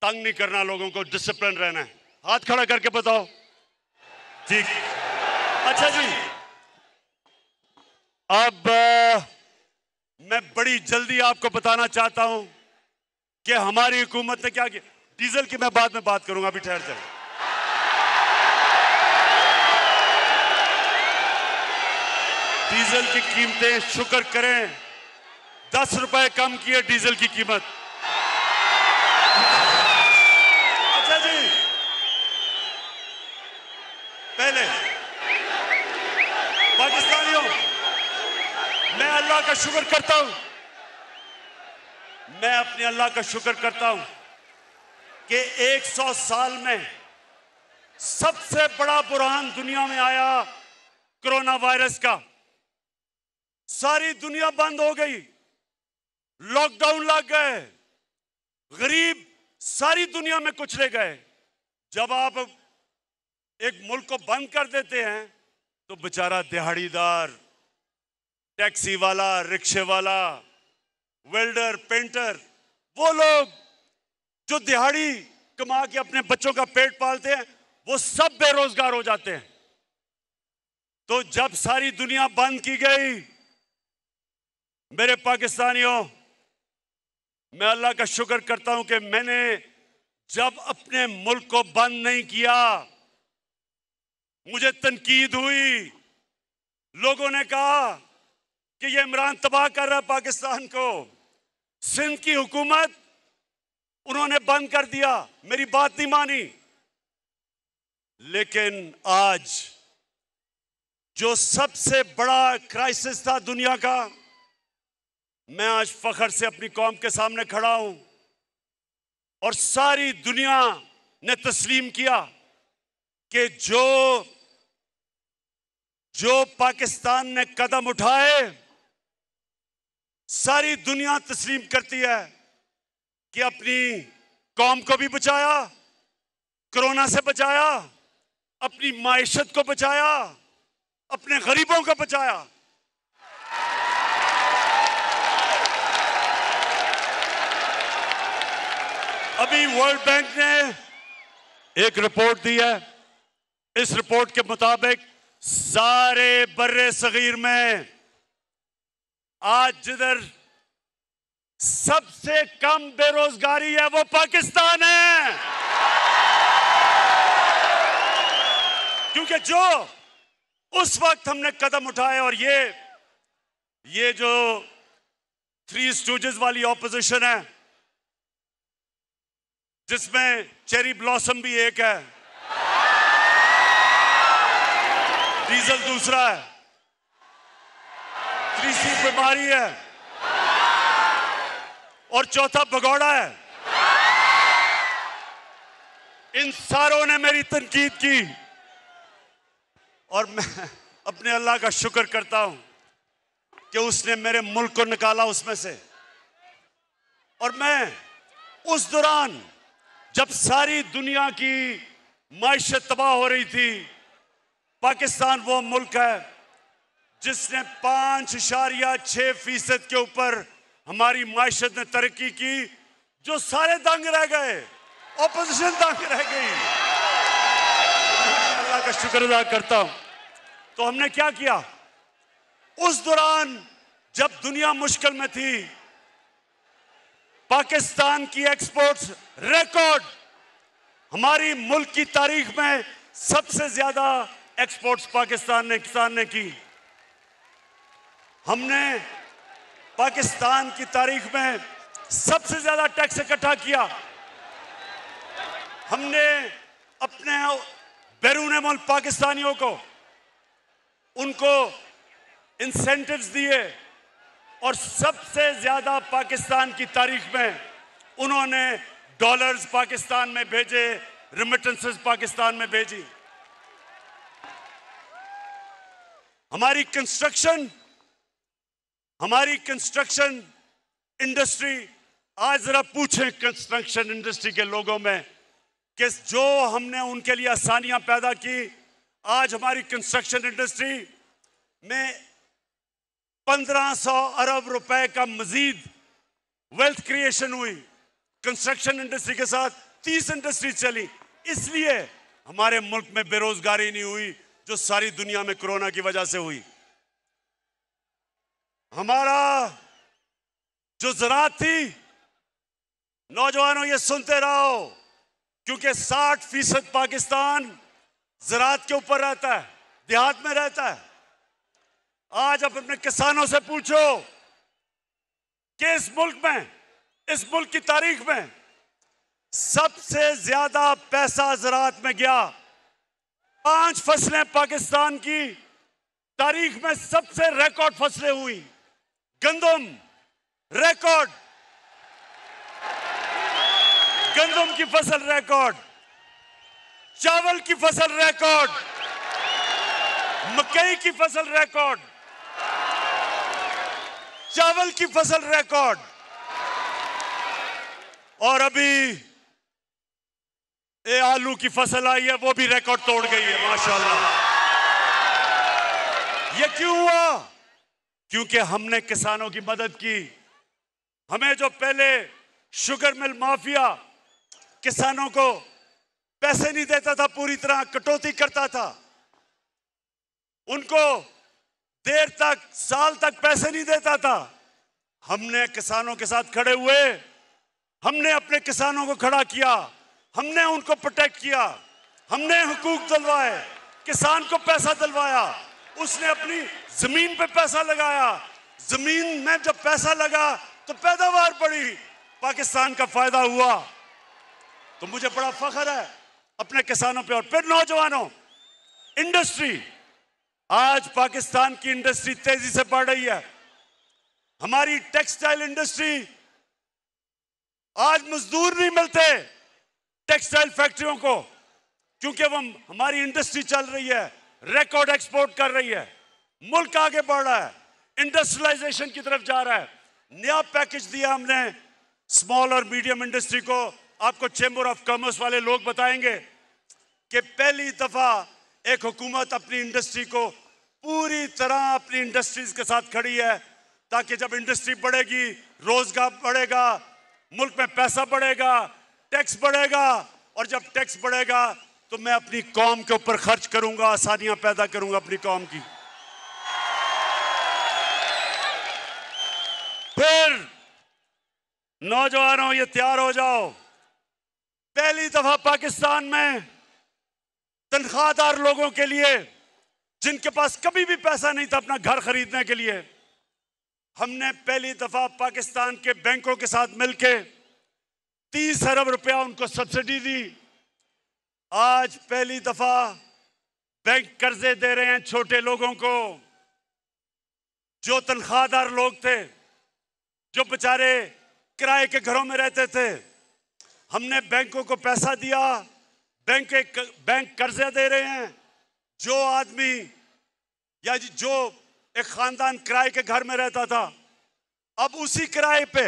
तंग नहीं करना लोगों को, डिसिप्लिन रहना है। हाथ खड़ा करके बताओ। ठीक, अच्छा जी, अब मैं बड़ी जल्दी आपको बताना चाहता हूं कि हमारी हुकूमत ने क्या किया। डीजल की मैं बाद में बात करूंगा, अभी ठहर जाए। डीजल की कीमतें, शुक्र करें, 10 रुपए कम किए डीजल की कीमत। अल्लाह का शुक्र करता हूं, मैं अपने अल्लाह का शुक्र करता हूं कि 100 साल में सबसे बड़ा बुरहान दुनिया में आया कोरोना वायरस का। सारी दुनिया बंद हो गई, लॉकडाउन लग गए, गरीब सारी दुनिया में कुचले गए। जब आप एक मुल्क को बंद कर देते हैं तो बेचारा दिहाड़ीदार, टैक्सी वाला, रिक्शे वाला, वेल्डर, पेंटर, वो लोग जो दिहाड़ी कमा के अपने बच्चों का पेट पालते हैं, वो सब बेरोजगार हो जाते हैं। तो जब सारी दुनिया बंद की गई, मेरे पाकिस्तानियों, मैं अल्लाह का शुक्र करता हूं कि मैंने जब अपने मुल्क को बंद नहीं किया, मुझे तनकीद हुई, लोगों ने कहा कि ये इमरान तबाह कर रहा है पाकिस्तान को। सिंध की हुकूमत उन्होंने बंद कर दिया, मेरी बात नहीं मानी। लेकिन आज जो सबसे बड़ा क्राइसिस था दुनिया का, मैं आज फख्र से अपनी कौम के सामने खड़ा हूं और सारी दुनिया ने तस्लीम किया कि जो पाकिस्तान ने कदम उठाए, सारी दुनिया तस्लीम करती है कि अपनी कौम को भी बचाया, कोरोना से बचाया, अपनी माइशत को बचाया, अपने गरीबों को बचाया। अभी वर्ल्ड बैंक ने एक रिपोर्ट दी है। इस रिपोर्ट के मुताबिक सारे बर्रे सगीर में आज जिधर सबसे कम बेरोजगारी है वो पाकिस्तान है। क्योंकि जो उस वक्त हमने कदम उठाए, और ये जो थ्री स्टूजेस वाली ऑपोजिशन है, जिसमें चेरी ब्लॉसम भी एक है, डीजल दूसरा है, तीसरी बीमारी है और चौथा भगौड़ा है, इन सारों ने मेरी तनकीद की और मैं अपने अल्लाह का शुक्र करता हूं कि उसने मेरे मुल्क को निकाला उसमें से। और मैं उस दौरान जब सारी दुनिया की माइशत तबाह हो रही थी, पाकिस्तान वो मुल्क है जिसने 5.6% के ऊपर हमारी माइशत ने तरक्की की, जो सारे दंग रह गए, ऑपोजिशन दंग रह गई। अल्लाह का शुक्र अदा करता हूं। तो हमने क्या किया उस दौरान जब दुनिया मुश्किल में थी? पाकिस्तान की एक्सपोर्ट्स रिकॉर्ड, हमारी मुल्क की तारीख में सबसे ज्यादा एक्सपोर्ट्स पाकिस्तान ने की। हमने पाकिस्तान की तारीख में सबसे ज्यादा टैक्स इकट्ठा किया। हमने अपने बैरून मुल्क पाकिस्तानियों को उनको इंसेंटिव्स दिए और सबसे ज्यादा पाकिस्तान की तारीख में उन्होंने डॉलर्स पाकिस्तान में भेजे, रिमिटेंसेस पाकिस्तान में भेजी। हमारी कंस्ट्रक्शन इंडस्ट्री, आज जरा पूछें कंस्ट्रक्शन इंडस्ट्री के लोगों में कि जो हमने उनके लिए आसानियां पैदा की, आज हमारी कंस्ट्रक्शन इंडस्ट्री में 1500 अरब रुपए का मजीद वेल्थ क्रिएशन हुई। कंस्ट्रक्शन इंडस्ट्री के साथ 30 इंडस्ट्री चली, इसलिए हमारे मुल्क में बेरोजगारी नहीं हुई जो सारी दुनिया में कोरोना की वजह से हुई। हमारा जो ज़राअत थी, नौजवानों ये सुनते रहो, क्योंकि 60% पाकिस्तान ज़राअत के ऊपर रहता है, देहात में रहता है। आज आप अपने किसानों से पूछो कि इस मुल्क की तारीख में सबसे ज्यादा पैसा ज़राअत में गया। 5 फसलें पाकिस्तान की तारीख में सबसे रिकॉर्ड फसलें हुई। गंदम रिकॉर्ड, गंदम की फसल रिकॉर्ड, चावल की फसल रिकॉर्ड, मकई की फसल रिकॉर्ड, चावल की फसल रिकॉर्ड, और अभी ये आलू की फसल आई है वो भी रिकॉर्ड तोड़ गई है माशाल्लाह। ये क्यों हुआ? क्योंकि हमने किसानों की मदद की। हमें जो पहले शुगर मिल माफिया किसानों को पैसे नहीं देता था, पूरी तरह कटौती करता था, उनको देर तक साल तक पैसे नहीं देता था, हमने किसानों के साथ खड़े हुए, हमने अपने किसानों को खड़ा किया, हमने उनको प्रोटेक्ट किया, हमने हुकूक दिलवाए, किसान को पैसा दिलवाया, उसने अपनी जमीन पे पैसा लगाया, जमीन में जब पैसा लगा तो पैदावार बढ़ी, पाकिस्तान का फायदा हुआ। तो मुझे बड़ा फख्र है अपने किसानों पे। और फिर नौजवानों, इंडस्ट्री, आज पाकिस्तान की इंडस्ट्री तेजी से बढ़ रही है। हमारी टेक्सटाइल इंडस्ट्री, आज मजदूर नहीं मिलते टेक्सटाइल फैक्ट्रियों को, क्योंकि वो हमारी इंडस्ट्री चल रही है, रिकॉर्ड एक्सपोर्ट कर रही है, मुल्क आगे बढ़ रहा है, इंडस्ट्रियलाइजेशन की तरफ जा रहा है। नया पैकेज दिया हमने स्मॉल और मीडियम इंडस्ट्री को। आपको चेंबर ऑफ कॉमर्स वाले लोग बताएंगे कि पहली दफा एक हुकूमत अपनी इंडस्ट्री को पूरी तरह अपनी इंडस्ट्रीज के साथ खड़ी है, ताकि जब इंडस्ट्री बढ़ेगी रोजगार बढ़ेगा, मुल्क में पैसा बढ़ेगा, टैक्स बढ़ेगा, और जब टैक्स बढ़ेगा तो मैं अपनी कौम के ऊपर खर्च करूंगा, आसानियां पैदा करूंगा अपनी कौम की। फिर नौजवानों, ये तैयार हो जाओ, पहली दफा पाकिस्तान में तनख्वाहदार लोगों के लिए, जिनके पास कभी भी पैसा नहीं था अपना घर खरीदने के लिए, हमने पहली दफा पाकिस्तान के बैंकों के साथ मिलके 30 अरब रुपया उनको सब्सिडी दी। आज पहली दफा बैंक कर्जे दे रहे हैं छोटे लोगों को, जो तनख्वाहदार लोग थे, जो बेचारे किराए के घरों में रहते थे। हमने बैंकों को पैसा दिया, बैंक कर्जे दे रहे हैं। जो आदमी या जो एक खानदान किराए के घर में रहता था, अब उसी किराए पे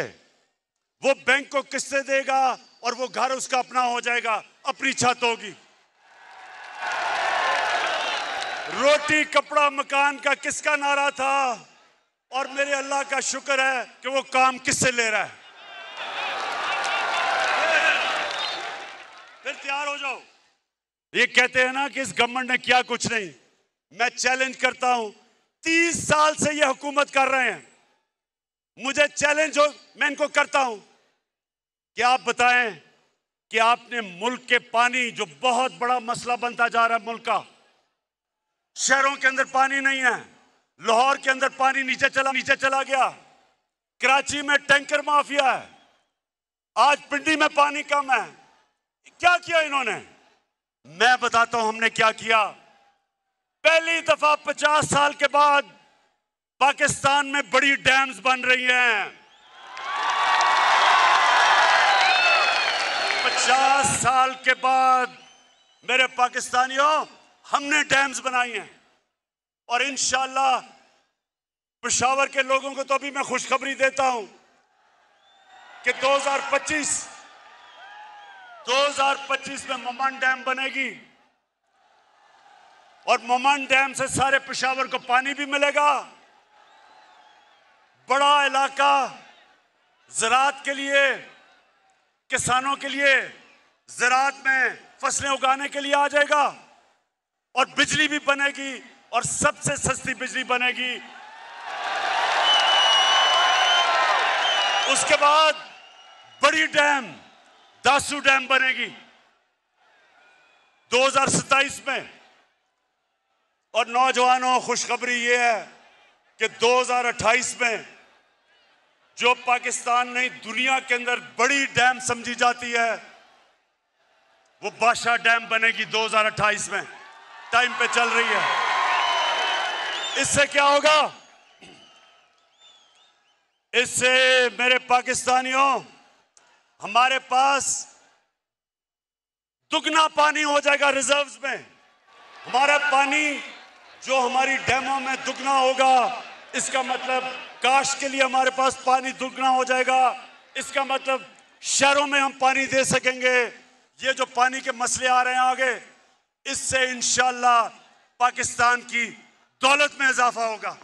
वो बैंक को किस्तें देगा और वो घर उसका अपना हो जाएगा, अपनी छत होगी। रोटी कपड़ा मकान का किसका नारा था, और मेरे अल्लाह का शुक्र है कि वो काम किससे ले रहा है। फिर तैयार हो जाओ। ये कहते हैं ना कि इस गवर्नमेंट ने किया कुछ नहीं। मैं चैलेंज करता हूं, 30 साल से ये हुकूमत कर रहे हैं, मुझे चैलेंज हो, मैं इनको करता हूं कि आप बताएं कि आपने मुल्क के पानी, जो बहुत बड़ा मसला बनता जा रहा है मुल्क का, शहरों के अंदर पानी नहीं है, लाहौर के अंदर पानी नीचे चला गया, कराची में टैंकर माफिया है, आज पिंडी में पानी कम है। क्या किया इन्होंने? मैं बताता हूं हमने क्या किया। पहली दफा 50 साल के बाद पाकिस्तान में बड़ी डैम्स बन रही हैं। 50 साल के बाद मेरे पाकिस्तानियों, हमने डैम्स बनाई हैं, और इंशाअल्लाह पेशावर के लोगों को तो अभी मैं खुशखबरी देता हूं कि 2025 में मोमन डैम बनेगी, और मोमन डैम से सारे पेशावर को पानी भी मिलेगा। बड़ा इलाका ज़राअत के लिए, किसानों के लिए ज़राअत में फसलें उगाने के लिए आ जाएगा, और बिजली भी बनेगी, और सबसे सस्ती बिजली बनेगी। उसके बाद बड़ी डैम दासू डैम बनेगी 2027 में। और नौजवानों, खुशखबरी ये है कि 2028 में जो पाकिस्तान ने दुनिया के अंदर बड़ी डैम समझी जाती है, वो बादशाह डैम बनेगी 2028 में, टाइम पे चल रही है। इससे क्या होगा? इससे मेरे पाकिस्तानियों हमारे पास दुगना पानी हो जाएगा रिजर्व्स में। हमारा पानी जो हमारी डैमों में दुगना होगा, इसका मतलब काश के लिए हमारे पास पानी दुगना हो जाएगा। इसका मतलब शहरों में हम पानी दे सकेंगे। ये जो पानी के मसले आ रहे हैं आगे, इससे इंशाअल्लाह पाकिस्तान की दौलत में इजाफा होगा।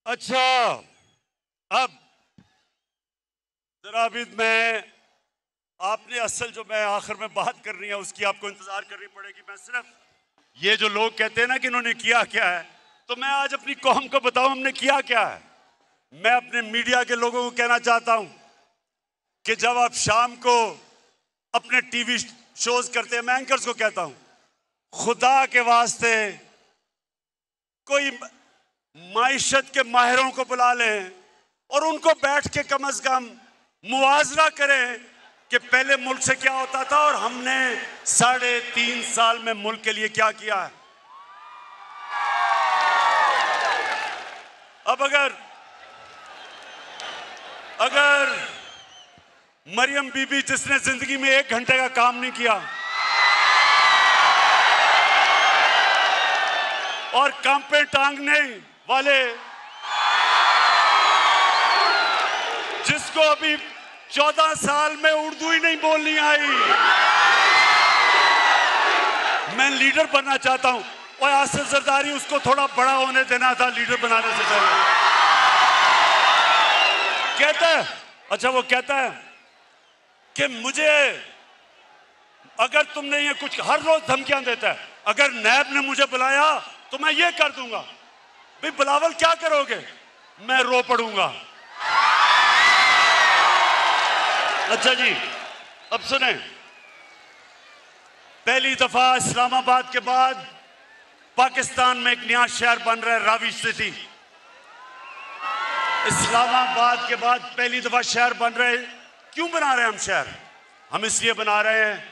अच्छा, अब जरा अभी आपने असल जो मैं आखिर में बात करनी है उसकी आपको इंतजार करनी पड़ेगी। मैं सिर्फ ये जो लोग कहते हैं ना कि इन्होंने किया क्या है, तो मैं आज अपनी कौम को बताऊं हमने किया क्या है। मैं अपने मीडिया के लोगों को कहना चाहता हूं कि जब आप शाम को अपने टीवी शोज करते हैं, मैं एंकर्स को कहता हूं, खुदा के वास्ते कोई माइशत के माहिरों को बुला लें और उनको बैठ के कम से कम मुआवजा करें कि पहले मुल्क से क्या होता था और हमने 3.5 साल में मुल्क के लिए क्या किया है। अब अगर मरियम बीबी जिसने जिंदगी में 1 घंटे का काम नहीं किया और कांपे टांगने वाले जिसको अभी 14 साल में उर्दू ही नहीं बोलनी आई, मैं लीडर बनना चाहता हूं। और आसिफ जरदारी उसको थोड़ा बड़ा होने देना था लीडर बनाने से पहले। कहता है, अच्छा वो कहता है कि मुझे अगर तुमने ये कुछ हर रोज धमकियां देता है, अगर नैब ने मुझे बुलाया तो मैं ये कर दूंगा। भाई बिलावल क्या करोगे? मैं रो पड़ूंगा। अच्छा जी, अब सुने, पहली दफा इस्लामाबाद के बाद पाकिस्तान में एक नया शहर बन रहा है, रावी सिटी। इस्लामाबाद के बाद पहली दफा शहर बन रहे हैं। क्यों बना रहे हैं हम शहर? हम इसलिए बना रहे हैं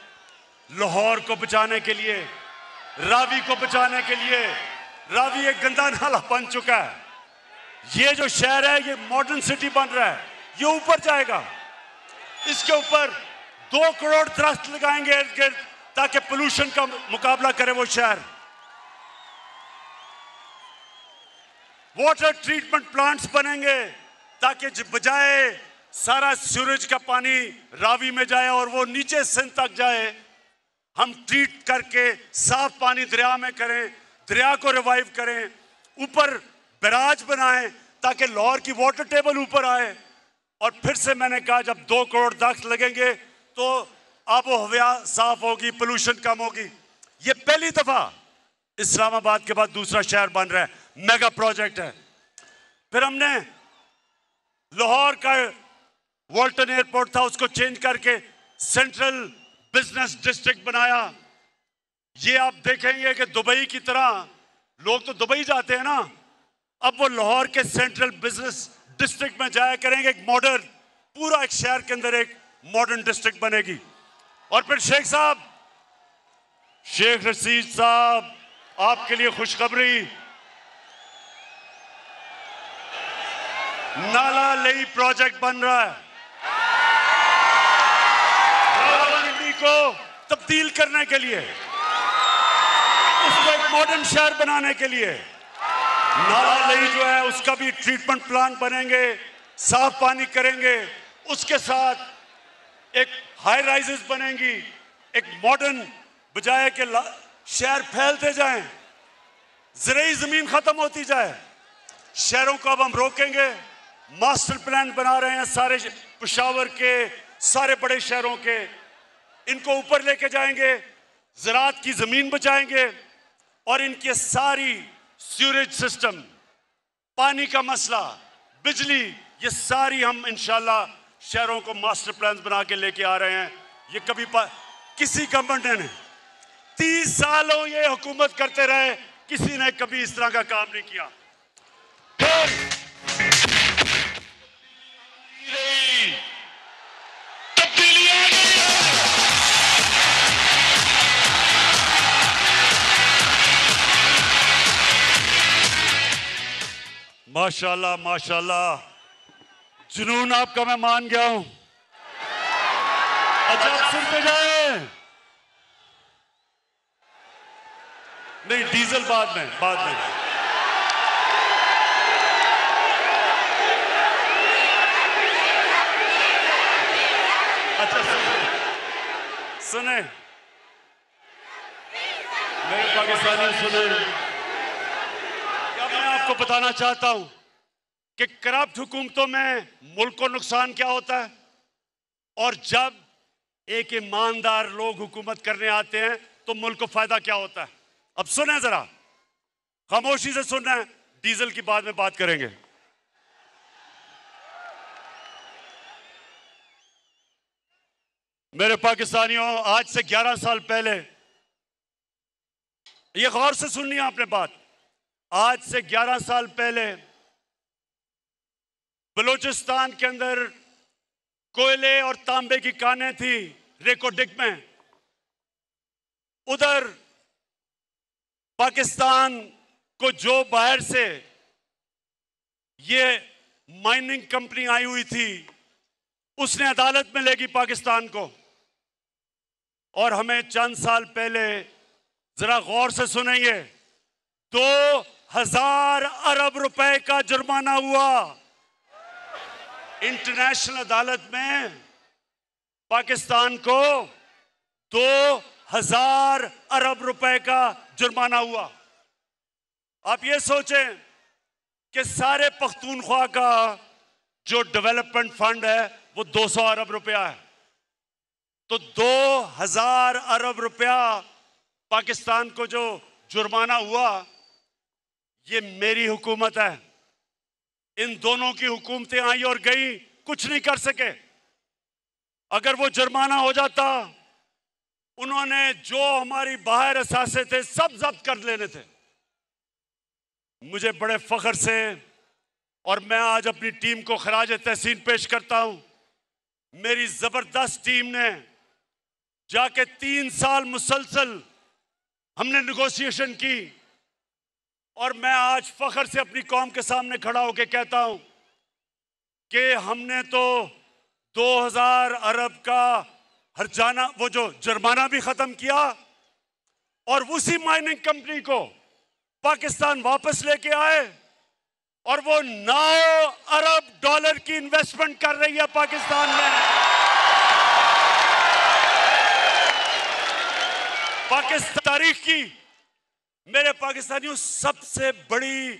लाहौर को बचाने के लिए, रावी को बचाने के लिए। रावी एक गंदा नाला बन चुका है। ये जो शहर है ये मॉडर्न सिटी बन रहा है, ये ऊपर जाएगा। इसके ऊपर 2 करोड़ दरख्त लगाएंगे इर्द गिर्द ताकि पोल्यूशन का मुकाबला करे वो शहर। वाटर ट्रीटमेंट प्लांट्स बनेंगे ताकि बजाय सारा सूरज का पानी रावी में जाए और वो नीचे सिंध तक जाए, हम ट्रीट करके साफ पानी दरिया में करें, दरिया को रिवाइव करें, ऊपर बैराज बनाएं ताकि लाहौर की वाटर टेबल ऊपर आए। और फिर से मैंने कहा जब 2 करोड़ दरख्त लगेंगे तो आबो हवा साफ होगी, पोल्यूशन कम होगी। ये पहली दफा इस्लामाबाद के बाद दूसरा शहर बन रहा है, मेगा प्रोजेक्ट है। फिर हमने लाहौर का वॉल्टन एयरपोर्ट था, उसको चेंज करके सेंट्रल बिजनेस डिस्ट्रिक्ट बनाया। ये आप देखेंगे कि दुबई की तरह लोग तो दुबई जाते हैं ना, अब वो लाहौर के सेंट्रल बिजनेस डिस्ट्रिक्ट में जाया करेंगे। एक मॉडर्न, पूरा एक शहर के अंदर एक मॉडर्न डिस्ट्रिक्ट बनेगी। और फिर शेख रशीद साहब, आपके लिए खुशखबरी, नाला लेई प्रोजेक्ट बन रहा है। रावलपिंडी को तब्दील करने के लिए, उसको एक मॉडर्न शहर बनाने के लिए नाला लेई जो है उसका भी ट्रीटमेंट प्लांट बनेंगे, साफ पानी करेंगे। उसके साथ एक हाई राइजेस बनेंगी, एक मॉडर्न, बजाय के शहर फैलते जाएं, ज़राई ज़मीन ख़त्म होती जाए। शहरों को अब हम रोकेंगे। मास्टर प्लान बना रहे हैं सारे पेशावर के, सारे बड़े शहरों के, इनको ऊपर लेके जाएंगे, ज़राअत की ज़मीन बचाएंगे और इनके सारी सीवरेज सिस्टम, पानी का मसला, बिजली, ये सारी हम इंशाल्लाह शहरों को मास्टर प्लान बना के लेके आ रहे हैं। ये कभी किसी गवर्नमेंट ने 30 सालों ये हुकूमत करते रहे, किसी ने कभी इस तरह का काम नहीं किया। माशाल्लाह माशाल्लाह, जुनून आपका मैं मान गया हूं। अच्छा आप सुनते जाए। नहीं, डीजल बाद में। अच्छा सुने मेरे पाकिस्तानी, सुने, क्या मैं आपको बताना चाहता हूं कि करप्ट हुकूमतों में मुल्क को नुकसान क्या होता है, और जब एक ईमानदार लोग हुकूमत करने आते हैं तो मुल्क को फायदा क्या होता है। अब सुने जरा, खामोशी से सुनना है, डीजल की बाद में बात करेंगे। मेरे पाकिस्तानियों, आज से 11 साल पहले, ये गौर से सुननी है आपने बात, आज से 11 साल पहले बलूचिस्तान के अंदर कोयले और तांबे की कानें थी रेकोडिक में। उधर पाकिस्तान को जो बाहर से ये माइनिंग कंपनी आई हुई थी, उसने अदालत में लेगी पाकिस्तान को। और हमें चंद साल पहले, जरा गौर से सुनेंगे, 2000 अरब रुपए का जुर्माना हुआ इंटरनेशनल अदालत में। पाकिस्तान को 2000 अरब रुपए का जुर्माना हुआ। आप ये सोचें कि सारे पख्तूनख्वा का जो डेवलपमेंट फंड है वो 200 अरब रुपया है, तो 2000 अरब रुपया पाकिस्तान को जो जुर्माना हुआ, ये मेरी हुकूमत है। इन दोनों की हुकूमतें आई और गई, कुछ नहीं कर सके। अगर वो जुर्माना हो जाता, उन्होंने जो हमारी बाहर असासे थे सब जब्त कर लेने थे। मुझे बड़े फख्र से, और मैं आज अपनी टीम को खराज तहसीन पेश करता हूं, मेरी जबरदस्त टीम ने जाके 3 साल मुसलसल हमने नेगोशिएशन की, और मैं आज फख्र से अपनी कौम के सामने खड़ा होकर कहता हूं कि हमने तो 2000 अरब का हर्जाना, वो जो जुर्माना भी खत्म किया, और उसी माइनिंग कंपनी को पाकिस्तान वापस लेके आए, और वो 9 अरब डॉलर की इन्वेस्टमेंट कर रही है पाकिस्तान में। पाकिस्तान तारीख की, मेरे पाकिस्तानियों, सबसे बड़ी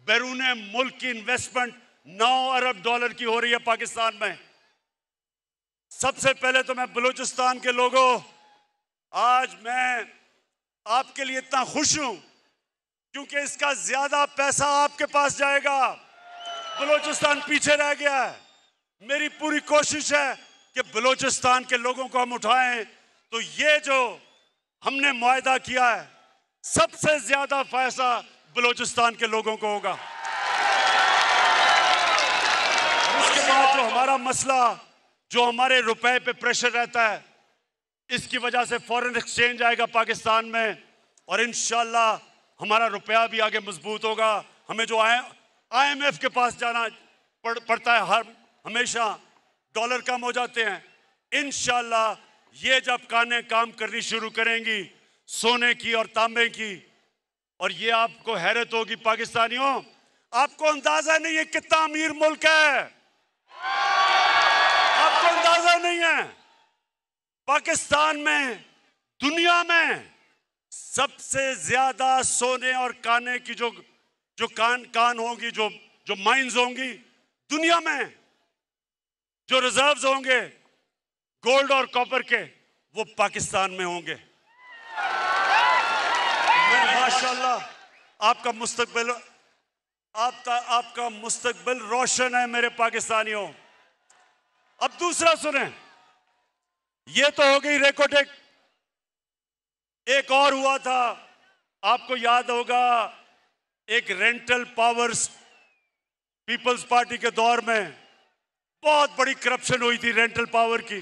बैरून मुल्क की इन्वेस्टमेंट 9 अरब डॉलर की हो रही है पाकिस्तान में। सबसे पहले तो मैं बलूचिस्तान के लोगों, आज मैं आपके लिए इतना खुश हूं क्योंकि इसका ज्यादा पैसा आपके पास जाएगा। बलूचिस्तान पीछे रह गया है। मेरी पूरी कोशिश है कि बलूचिस्तान के लोगों को हम उठाएं, तो ये जो हमने मुआहदा किया है, सबसे ज्यादा फायदा बलूचिस्तान के लोगों को होगा। उसके बाद जो हमारा मसला, जो हमारे रुपए पे प्रेशर रहता है, इसकी वजह से फॉरेन एक्सचेंज आएगा पाकिस्तान में, और इंशाल्लाह हमारा रुपया भी आगे मजबूत होगा। हमें जो IMF के पास जाना पड़ता है, हमेशा डॉलर कम हो जाते हैं। इंशाल्लाह ये जब कानें काम करनी शुरू करेंगी सोने की और तांबे की, और ये आपको हैरत होगी पाकिस्तानियों, आपको अंदाजा नहीं है कितना अमीर मुल्क है। आपको अंदाजा नहीं है, पाकिस्तान में दुनिया में सबसे ज्यादा सोने और काने की जो कान होंगी, जो माइंस होंगी दुनिया में, जो रिजर्व्स होंगे गोल्ड और कॉपर के, वो पाकिस्तान में होंगे। माशाल्लाह आपका मुस्तकबिल रोशन है मेरे पाकिस्तानियों। अब दूसरा सुने, ये तो हो गई रेकोटेक। एक और हुआ था, आपको याद होगा, एक रेंटल पावर्स पीपल्स पार्टी के दौर में बहुत बड़ी करप्शन हुई थी रेंटल पावर की।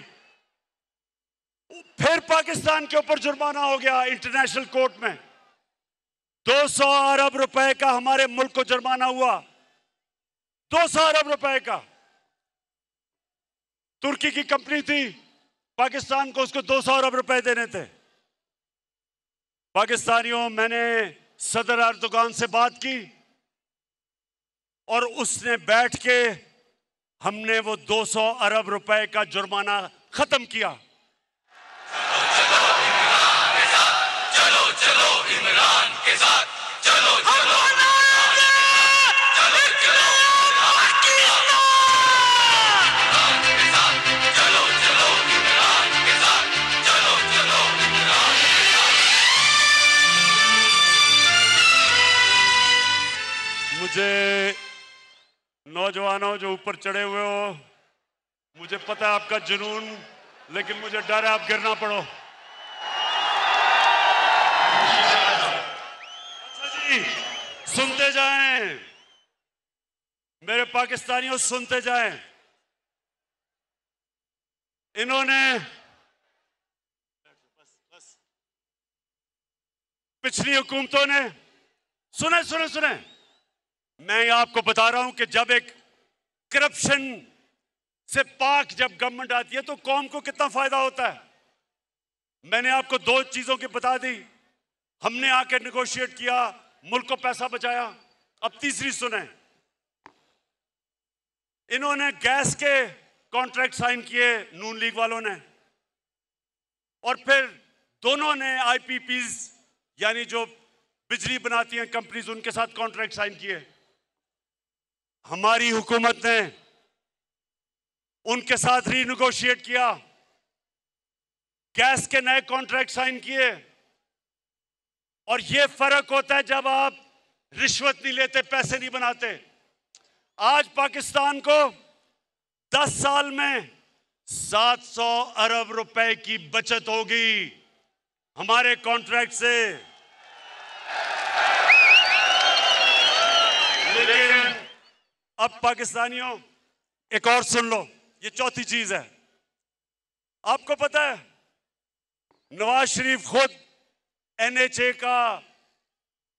फिर पाकिस्तान के ऊपर जुर्माना हो गया इंटरनेशनल कोर्ट में, 200 अरब रुपए का हमारे मुल्क को जुर्माना हुआ, 200 अरब रुपए का। तुर्की की कंपनी थी, पाकिस्तान को उसको 200 अरब रुपए देने थे। पाकिस्तानियों, मैंने सदर अर्दोगान से बात की और उसने बैठ के हमने वो 200 अरब रुपए का जुर्माना खत्म किया। चलो चलो इमरान के साथ, चलो चलो मुझे नौजवानों जो ऊपर चढ़े हुए हो, मुझे पता है आपका जुनून, लेकिन मुझे डर है आप गिरना पड़ो। अच्छा जी, सुनते जाएं मेरे पाकिस्तानियों, सुनते जाएं। इन्होंने पिछली हुकूमतों ने, सुने सुने सुने, मैं आपको बता रहा हूं कि जब एक करप्शन से पाक जब गवर्नमेंट आती है तो कौम को कितना फायदा होता है। मैंने आपको 2 चीजों की बता दी, हमने आके नेगोशिएट किया, मुल्क को पैसा बचाया। अब तीसरी सुने, इन्होंने गैस के कॉन्ट्रैक्ट साइन किए नून लीग वालों ने, और फिर दोनों ने आईपीपीज यानी जो बिजली बनाती हैं कंपनीज, उनके साथ कॉन्ट्रैक्ट साइन किए। हमारी हुकूमत ने उनके साथ रीनेगोशिएट किया, गैस के नए कॉन्ट्रैक्ट साइन किए। और यह फर्क होता है जब आप रिश्वत नहीं लेते, पैसे नहीं बनाते। आज पाकिस्तान को 10 साल में 700 अरब रुपए की बचत होगी हमारे कॉन्ट्रैक्ट से। लेकिन अब पाकिस्तानियों, एक और सुन लो, ये चौथी चीज है। आपको पता है नवाज शरीफ खुद एनएचए का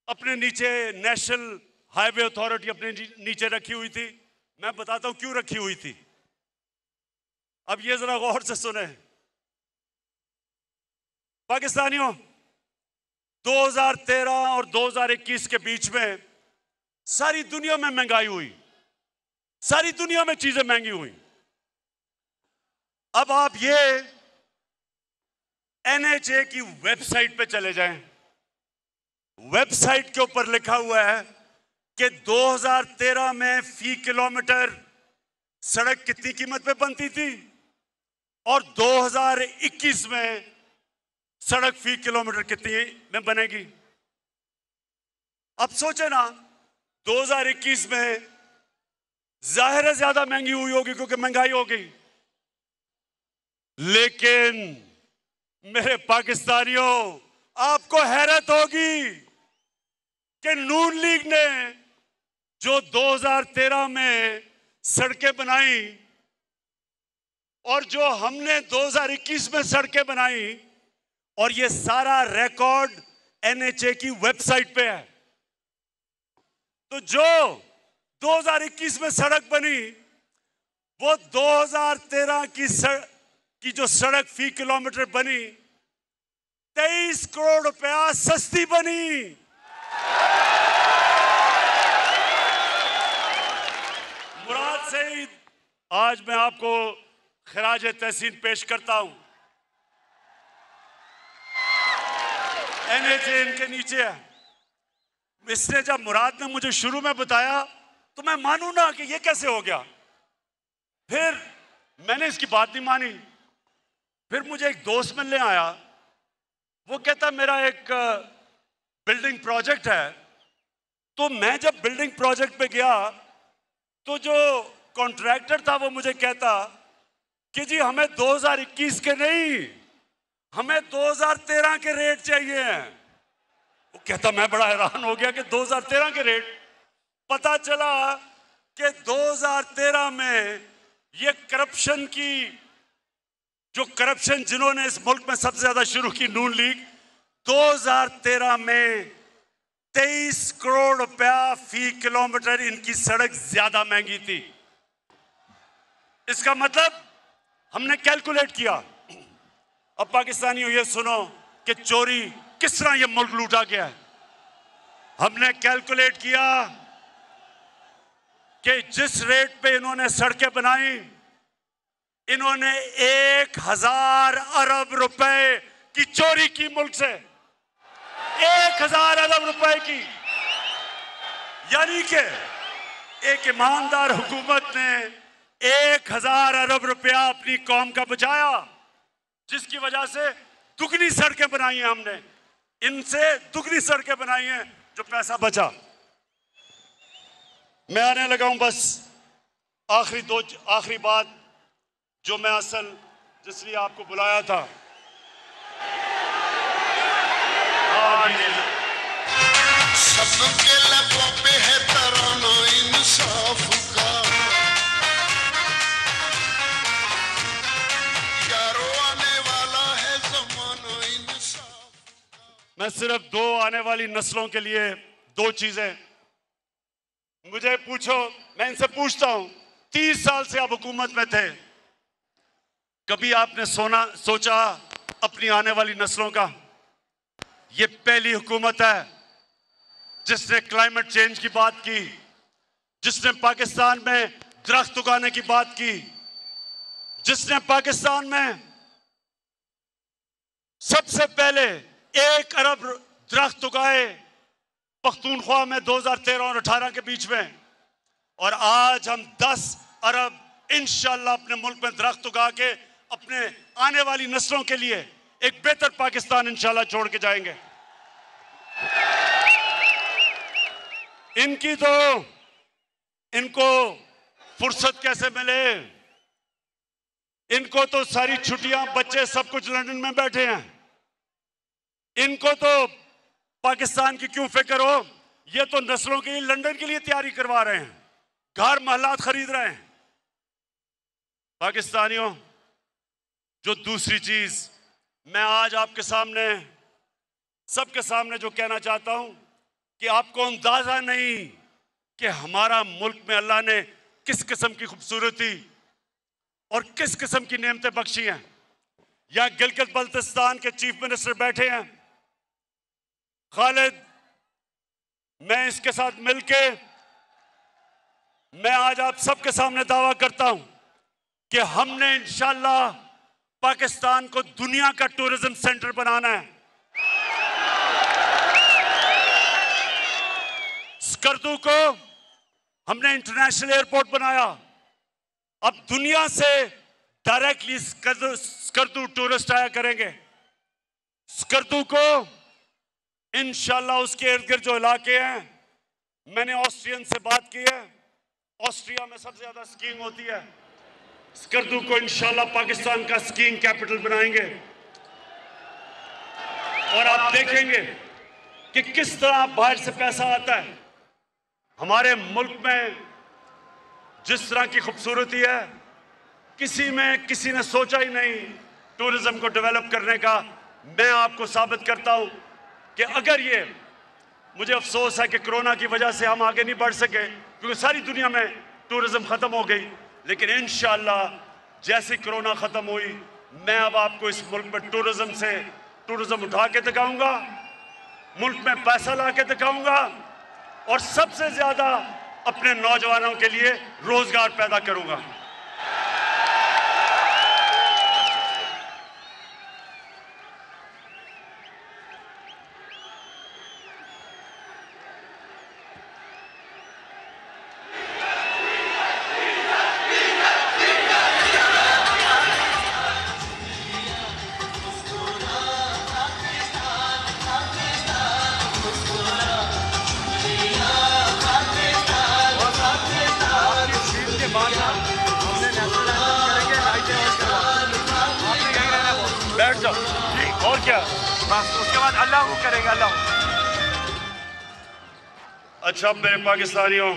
अपने नीचे, नेशनल हाईवे अथॉरिटी अपने नीचे रखी हुई थी। मैं बताता हूं क्यों रखी हुई थी। अब ये जरा गौर से सुने पाकिस्तानियों, 2013 और 2021 के बीच में सारी दुनिया में महंगाई हुई, सारी दुनिया में चीजें महंगी हुई। अब आप ये एनएचए की वेबसाइट पे चले जाएं, वेबसाइट के ऊपर लिखा हुआ है कि 2013 में फी किलोमीटर सड़क कितनी कीमत पे बनती थी और 2021 में सड़क फी किलोमीटर कितनी में बनेगी। अब सोचे ना, 2021 में जाहिर है ज्यादा महंगी हुई होगी क्योंकि महंगाई हो गई। लेकिन मेरे पाकिस्तानियों, आपको हैरत होगी कि नून लीग ने जो 2013 में सड़कें बनाई और जो हमने 2021 में सड़कें बनाई, और ये सारा रिकॉर्ड एनएचए की वेबसाइट पे है। तो जो 2021 में सड़क बनी, वो 2013 की जो सड़क फी किलोमीटर बनी, 23 करोड़ रुपया सस्ती बनी। मुराद से ही आज मैं आपको खराज तहसीन पेश करता हूं। एनएचए इनके नीचे है। इसने जब मुराद ने मुझे शुरू में बताया तो मैं मानूं ना कि ये कैसे हो गया। फिर मैंने इसकी बात नहीं मानी। फिर मुझे एक दोस्त मिलने आया, वो कहता मेरा एक बिल्डिंग प्रोजेक्ट है। तो मैं जब बिल्डिंग प्रोजेक्ट पे गया तो जो कॉन्ट्रैक्टर था वो मुझे कहता कि जी हमें 2021 के नहीं, हमें 2013 के रेट चाहिए हैं। वो कहता मैं बड़ा हैरान हो गया कि 2013 के रेट। पता चला कि 2013 में ये करप्शन की, जो करप्शन जिन्होंने इस मुल्क में सबसे ज्यादा शुरू की, नून लीग, 2013 में 23 करोड़ रुपया फी किलोमीटर इनकी सड़क ज्यादा महंगी थी। इसका मतलब हमने कैलकुलेट किया। अब पाकिस्तानियों ये सुनो कि चोरी किस तरह ये मुल्क लूटा गया है। हमने कैलकुलेट किया कि जिस रेट पे इन्होंने सड़कें बनाई, इन्होंने 1000 अरब रुपए की चोरी की मुल्क से, 1000 अरब रुपए की। यानी कि एक ईमानदार हुकूमत ने 1000 अरब रुपया अपनी कौम का बचाया, जिसकी वजह से दुगनी सड़कें बनाई हैं हमने, इनसे दुगनी सड़कें बनाई हैं, जो पैसा बचा। मैं आने लगा हूं बस आखिरी बात जो मैं असल जिसलिए आपको बुलाया था। सबके लबों पे है तराना इंसाफ का, यारों आने वाला है ज़माना इंसाफ। मैं सिर्फ 2 आने वाली नस्लों के लिए 2 चीजें, मुझे पूछो, मैं इनसे पूछता हूं, 30 साल से आप हुकूमत में थे, कभी आपने सोचा अपनी आने वाली नस्लों का? ये पहली हुकूमत है जिसने क्लाइमेट चेंज की बात की, जिसने पाकिस्तान में दरख्त उगाने की बात की, जिसने पाकिस्तान में सबसे पहले 1 अरब दरख्त उगाए पख्तूनख्वा में 2013 और 18 के बीच में, और आज हम 10 अरब इंशाल्लाह अपने मुल्क में दरख्त उगा के अपने आने वाली नस्लों के लिए एक बेहतर पाकिस्तान इंशाल्लाह छोड़ के जाएंगे। इनको फुर्सत कैसे मिले? इनको तो सारी छुट्टियां, बच्चे सब कुछ लंदन में बैठे हैं, इनको तो पाकिस्तान की क्यों फिक्र हो? ये तो नस्लों के लिए लंदन के लिए तैयारी करवा रहे हैं, घर महलात खरीद रहे हैं। पाकिस्तानियों, जो दूसरी चीज मैं आज आपके सामने, सबके सामने जो कहना चाहता हूं कि आपको अंदाजा नहीं कि हमारा मुल्क में अल्लाह ने किस किस्म की खूबसूरती और किस किस्म की नेमतें बख्शी हैं। यहां गिलगित बल्तिस्तान के चीफ मिनिस्टर बैठे हैं, खालिद, मैं इसके साथ मिलके मैं आज आप सबके सामने दावा करता हूं कि हमने इंशाल्लाह पाकिस्तान को दुनिया का टूरिज्म सेंटर बनाना है। स्कर्दू को हमने इंटरनेशनल एयरपोर्ट बनाया, अब दुनिया से डायरेक्टली स्कर्दू टूरिस्ट आया करेंगे। स्कर्दू को इंशाल्लाह उसके इर्द गिर्द जो इलाके हैं, मैंने ऑस्ट्रियन से बात की है, ऑस्ट्रिया में सबसे ज्यादा स्कीइंग होती है, स्कर्दू को इंशाल्लाह पाकिस्तान का स्कीइंग कैपिटल बनाएंगे। और आप देखेंगे कि किस तरह बाहर से पैसा आता है। हमारे मुल्क में जिस तरह की खूबसूरती है, किसी ने सोचा ही नहीं टूरिज्म को डेवलप करने का। मैं आपको साबित करता हूं कि अगर ये, मुझे अफसोस है कि कोरोना की वजह से हम आगे नहीं बढ़ सके, क्योंकि सारी दुनिया में टूरिज्म खत्म हो गई, लेकिन इंशाल्लाह जैसी कोरोना खत्म हुई, मैं अब आपको इस मुल्क में टूरिज्म उठा के दिखाऊंगा, मुल्क में पैसा ला के दिखाऊंगा, और सबसे ज्यादा अपने नौजवानों के लिए रोजगार पैदा करूंगा। और क्या, बस उसके बाद अल्लाह करेगा, अल्लाह। अच्छा मेरे पाकिस्तानियों,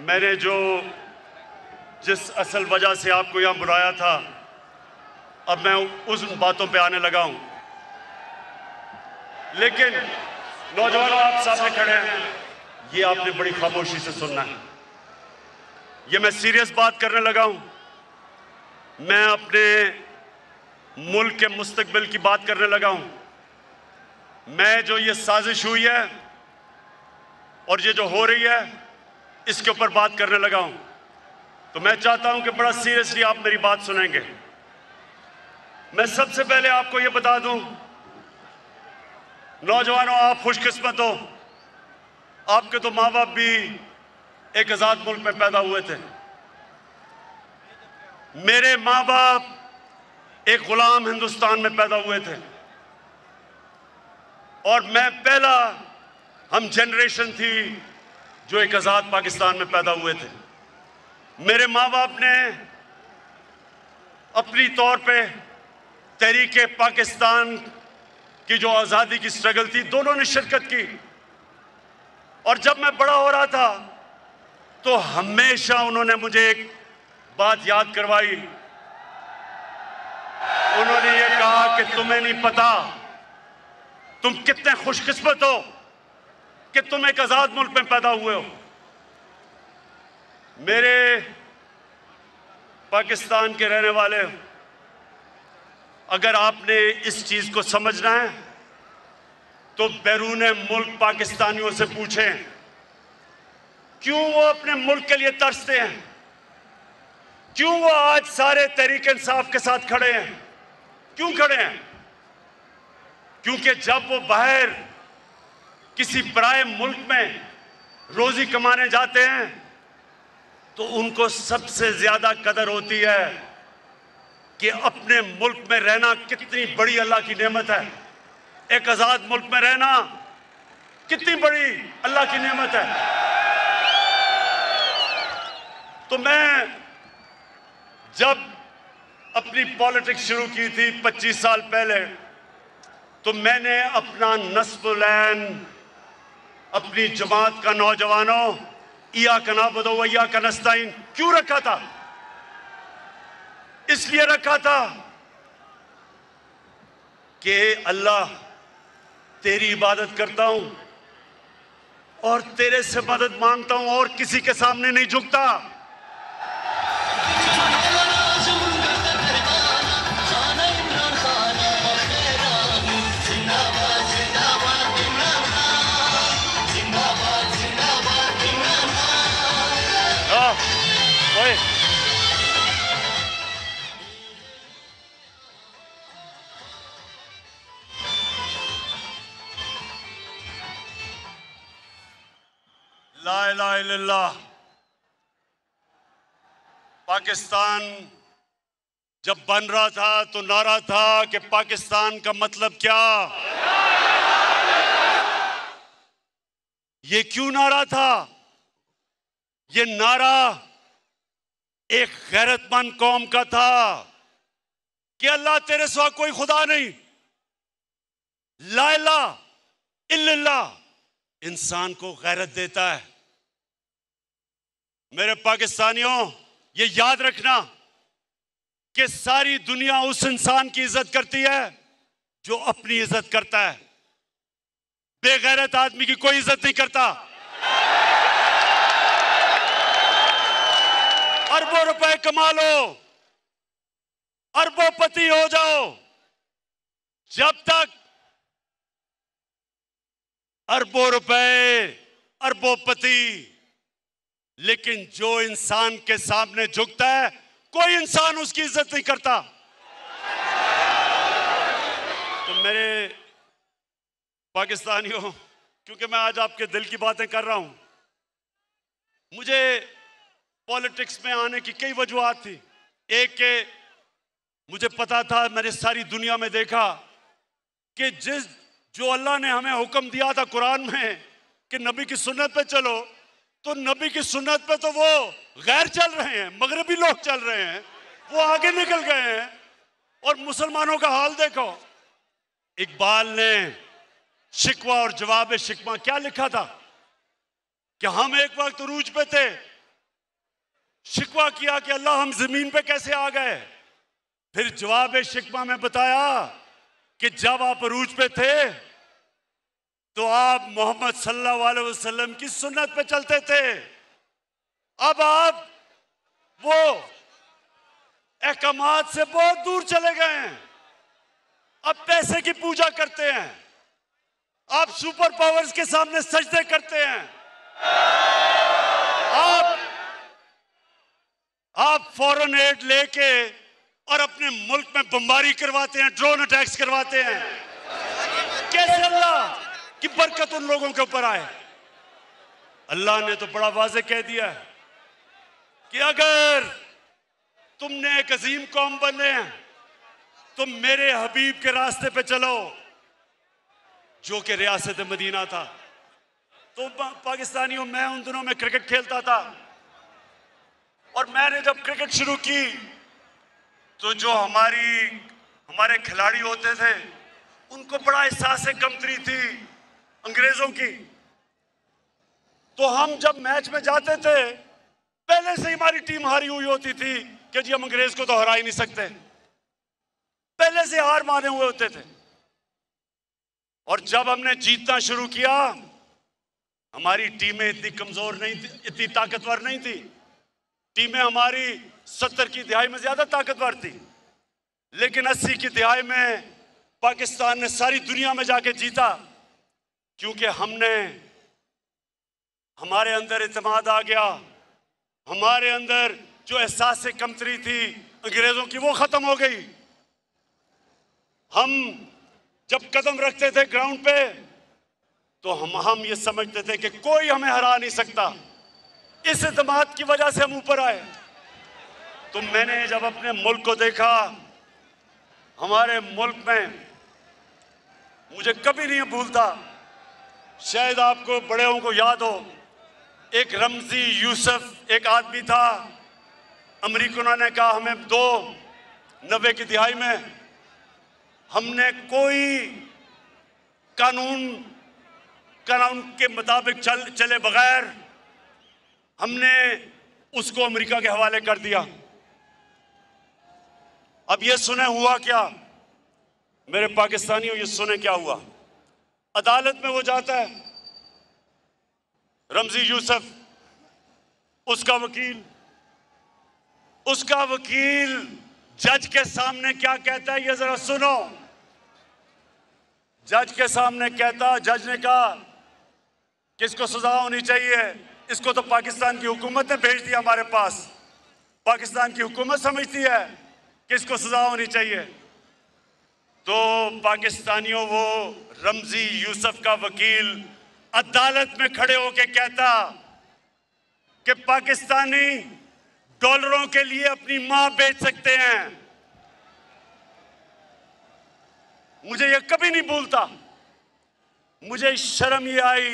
मैंने जिस असल वजह से आपको यहाँ बुलाया था, अब मैं उस बातों पे आने लगा हूँ। लेकिन नौजवानों, आप सामने खड़े हैं, ये आपने बड़ी खामोशी से सुनना है। ये मैं सीरियस बात करने लगा हूँ। मैं अपने मुल्क के मुस्तकबिल की बात करने लगा हूँ। मैं जो ये साजिश हुई है और ये जो हो रही है, इसके ऊपर बात करने लगा हूँ। तो मैं चाहता हूँ कि बड़ा सीरियसली आप मेरी बात सुनेंगे। मैं सबसे पहले आपको ये बता दूं, नौजवानों, आप खुशकिस्मत हो, आपके तो माँ बाप भी एक आज़ाद मुल्क में पैदा हुए थे। मेरे माँ बाप एक गुलाम हिंदुस्तान में पैदा हुए थे और मैं पहला हम जनरेशन थी जो एक आज़ाद पाकिस्तान में पैदा हुए थे। मेरे माँ बाप ने अपनी तौर पे तहरीके पाकिस्तान की जो आज़ादी की स्ट्रगल थी, दोनों ने शिरकत की। और जब मैं बड़ा हो रहा था तो हमेशा उन्होंने मुझे एक बात याद करवाई। उन्होंने ये कहा कि तुम्हें नहीं पता तुम कितने खुशकिस्मत हो कि तुम एक आज़ाद मुल्क में पैदा हुए हो। मेरे पाकिस्तान के रहने वाले, अगर आपने इस चीज को समझना है तो बैरून मुल्क पाकिस्तानियों से पूछें क्यों वो अपने मुल्क के लिए तरसते हैं, क्यों वो आज सारे तहरीक इंसाफ के साथ खड़े हैं। क्यों खड़े हैं? क्योंकि जब वो बाहर किसी पराए मुल्क में रोजी कमाने जाते हैं तो उनको सबसे ज्यादा कदर होती है कि अपने मुल्क में रहना कितनी बड़ी अल्लाह की नेमत है। एक आज़ाद मुल्क में रहना कितनी बड़ी अल्लाह की नेमत है। तो मैं जब अपनी पॉलिटिक्स शुरू की थी 25 साल पहले, तो मैंने अपना नस्बुलैन, अपनी जमात का नौजवानों, इय्याका नअबुदु व इय्याका नस्तईन क्यों रखा था? इसलिए रखा था कि अल्लाह तेरी इबादत करता हूं और तेरे से मदद मांगता हूं और किसी के सामने नहीं झुकता। ओए ला इलाहा इल्लल्लाह। पाकिस्तान जब बन रहा था तो नारा था कि पाकिस्तान का मतलब क्या। ये क्यों नारा था? ये नारा एक गैरतमंद कौम का था कि अल्लाह तेरे सिवा कोई खुदा नहीं, ला इलाहा इल्लल्लाह इंसान को गैरत देता है। मेरे पाकिस्तानियों, ये याद रखना कि सारी दुनिया उस इंसान की इज्जत करती है जो अपनी इज्जत करता है। बेगैरत आदमी की कोई इज्जत नहीं करता। अरबों रुपए कमा लो, अरबोपति हो जाओ, जब तक अरबों रुपए, अरबोपति, लेकिन जो इंसान के सामने झुकता है कोई इंसान उसकी इज्जत नहीं करता। तो मेरे पाकिस्तानियों, क्योंकि मैं आज आपके दिल की बातें कर रहा हूं, मुझे पॉलिटिक्स में आने की कई वजूहात थी। एक के मुझे पता था, मैंने सारी दुनिया में देखा कि जो अल्लाह ने हमें हुक्म दिया था कुरान में कि नबी की सुन्नत पे चलो, तो नबी की सुन्नत पे तो वो गैर चल रहे हैं, मगरबी लोग चल रहे हैं, वो आगे निकल गए हैं। और मुसलमानों का हाल देखो, इकबाल ने शिकवा और जवाब शिकवा क्या लिखा था कि हम एक वक्त उरूज पे थे, शिकवा किया कि अल्लाह हम जमीन पे कैसे आ गए। फिर जवाब शिकवा में बताया कि जब आप उरूज पे थे तो आप मोहम्मद सल्लल्लाहु अलैहि वसल्लम की सुन्नत पे चलते थे। अब आप वो अहकामात से बहुत दूर चले गए हैं, अब पैसे की पूजा करते हैं, आप सुपर पावर्स के सामने सजदे करते हैं, आप फॉरेन एड लेके और अपने मुल्क में बमबारी करवाते हैं, ड्रोन अटैक्स करवाते हैं। कैसे अल्लाह की बरकत उन लोगों के ऊपर आए? अल्लाह ने तो बड़ा वाज़ेह कह दिया है कि अगर तुमने एक अजीम कौम बने हैं तो मेरे हबीब के रास्ते पे चलो, जो कि रियासत मदीना था। तो पाकिस्तानियों, मैं उन दिनों में क्रिकेट खेलता था और मैंने जब क्रिकेट शुरू की तो जो हमारे खिलाड़ी होते थे उनको बड़ा एहसास कमतरी थी अंग्रेजों की। तो हम जब मैच में जाते थे पहले से ही हमारी टीम हारी हुई होती थी कि जी हम अंग्रेज को तो हरा ही नहीं सकते, पहले से हार माने हुए होते थे। और जब हमने जीतना शुरू किया, हमारी टीमें इतनी कमजोर नहीं थी, इतनी ताकतवर नहीं थी। टीमें हमारी 70 की दहाई में ज्यादा ताकतवर थी, लेकिन 80 की दहाई में पाकिस्तान ने सारी दुनिया में जाके जीता, क्योंकि हमारे अंदर इत्मीनान आ गया, हमारे अंदर जो एहसास कमतरी थी अंग्रेजों की वो खत्म हो गई। हम जब कदम रखते थे ग्राउंड पे तो हम ये समझते थे कि कोई हमें हरा नहीं सकता। इस इत्मीनान की वजह से हम ऊपर आए। तो मैंने जब अपने मुल्क को देखा, हमारे मुल्क में मुझे कभी नहीं भूलता, शायद आपको बड़ेों को याद हो, एक रमजी यूसुफ एक आदमी था, अमेरिकनों ने कहा हमें दो, 90 की दिहाई में हमने कोई कानून के मुताबिक चले बगैर हमने उसको अमेरिका के हवाले कर दिया। अब ये सुने हुआ क्या मेरे पाकिस्तानियों, ये सुने क्या हुआ। अदालत में वो जाता है, रमजी यूसुफ, उसका वकील जज के सामने क्या कहता है ये जरा सुनो। जज के सामने कहता, जज ने कहा कि इसको सजा होनी चाहिए, इसको तो पाकिस्तान की हुकूमत ने भेज दिया हमारे पास, पाकिस्तान की हुकूमत समझती है कि इसको सजा होनी चाहिए। तो पाकिस्तानियों, वो रमजी यूसुफ का वकील अदालत में खड़े होकर कहता कि पाकिस्तानी डॉलरों के लिए अपनी मां बेच सकते हैं। मुझे ये कभी नहीं भूलता। मुझे शर्म ये आई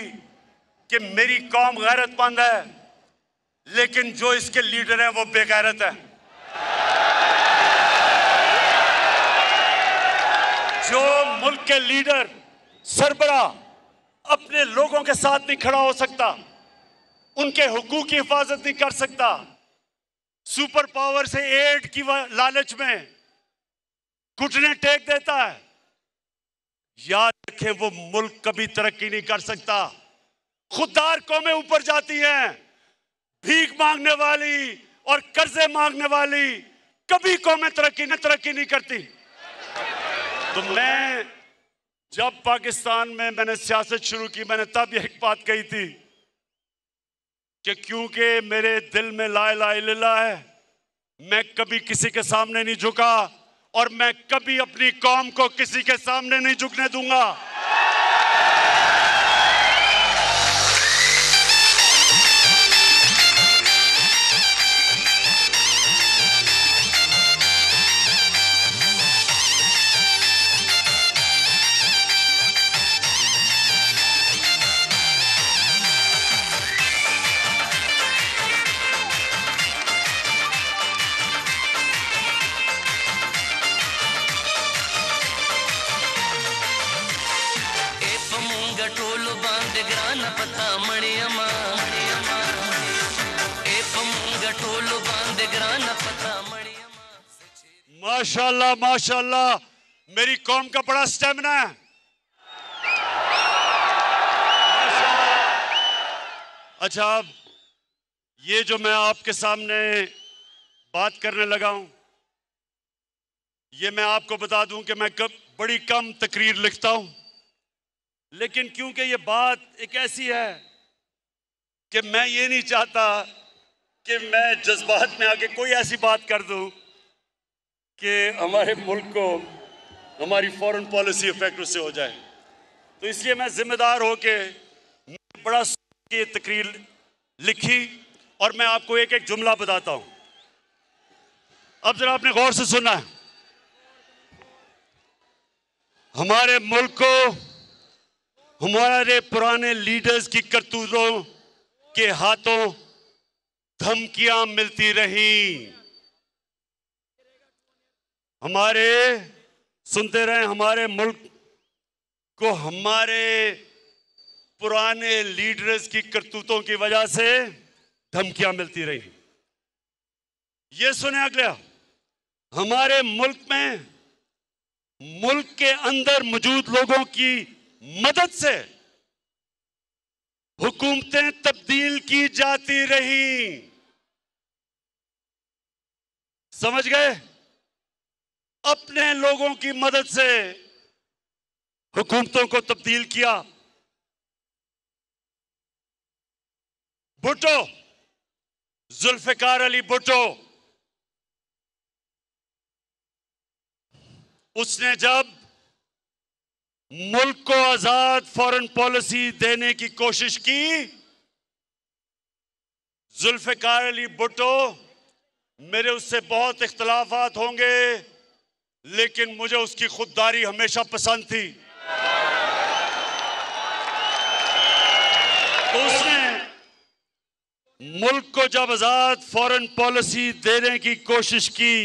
कि मेरी कौम गैरतमंद है, लेकिन जो इसके लीडर हैं वो बेगैरत है। जो मुल्क के लीडर, सरबरा अपने लोगों के साथ नहीं खड़ा हो सकता, उनके हुकूक की हिफाजत नहीं कर सकता, सुपर पावर से एड की लालच में घुटने टेक देता है, याद रखें वो मुल्क कभी तरक्की नहीं कर सकता। खुददार कौमें ऊपर जाती हैं, भीख मांगने वाली और कर्जे मांगने वाली कभी कौमें तरक्की नहीं करती। तो मैं जब पाकिस्तान में मैंने सियासत शुरू की, मैंने तब एक बात कही थी कि क्योंकि मेरे दिल में ला इलाहा इल्लल्लाह है, मैं कभी किसी के सामने नहीं झुका और मैं कभी अपनी कौम को किसी के सामने नहीं झुकने दूंगा। टोलू बांध ग्राना पता मणियमा ए पमंगा टोलू बांध ग्राना पता मणियमा। माशाल्लाह माशाल्लाह, मेरी कौम का बड़ा स्टेमिना है। अच्छा, अब ये जो मैं आपके सामने बात करने लगा हूं, ये मैं आपको बता दूं कि मैं बड़ी कम तकरीर लिखता हूं, लेकिन क्योंकि ये बात एक ऐसी है कि मैं ये नहीं चाहता कि मैं जज्बात में आके कोई ऐसी बात कर दूं कि हमारे मुल्क को हमारी फॉरेन पॉलिसी इफेक्ट उससे हो जाए। तो इसलिए मैं जिम्मेदार होके बड़ा ये तकरीर लिखी और मैं आपको एक एक जुमला बताता हूं। अब जरा आपने गौर से सुनना है। हमारे मुल्क को हमारे पुराने लीडर्स की करतूतों के हाथों धमकियां मिलती रही। सुनते रहे, हमारे मुल्क को हमारे पुराने लीडर्स की करतूतों की वजह से धमकियां मिलती रही। ये सुने अगला, हमारे मुल्क में मुल्क के अंदर मौजूद लोगों की मदद से हुकूमतें तब्दील की जाती रही। समझ गए? अपने लोगों की मदद से हुकूमतों को तब्दील किया। भुट्टो, जुल्फिकार अली भुट्टो, उसने जब मुल्क को आजाद फॉरेन पॉलिसी देने की कोशिश की, जुल्फिकार अली भुट्टो, मेरे उससे बहुत इख्तलाफात होंगे लेकिन मुझे उसकी खुददारी हमेशा पसंद थी। तो उसने मुल्क को जब आजाद फॉरेन पॉलिसी देने की कोशिश की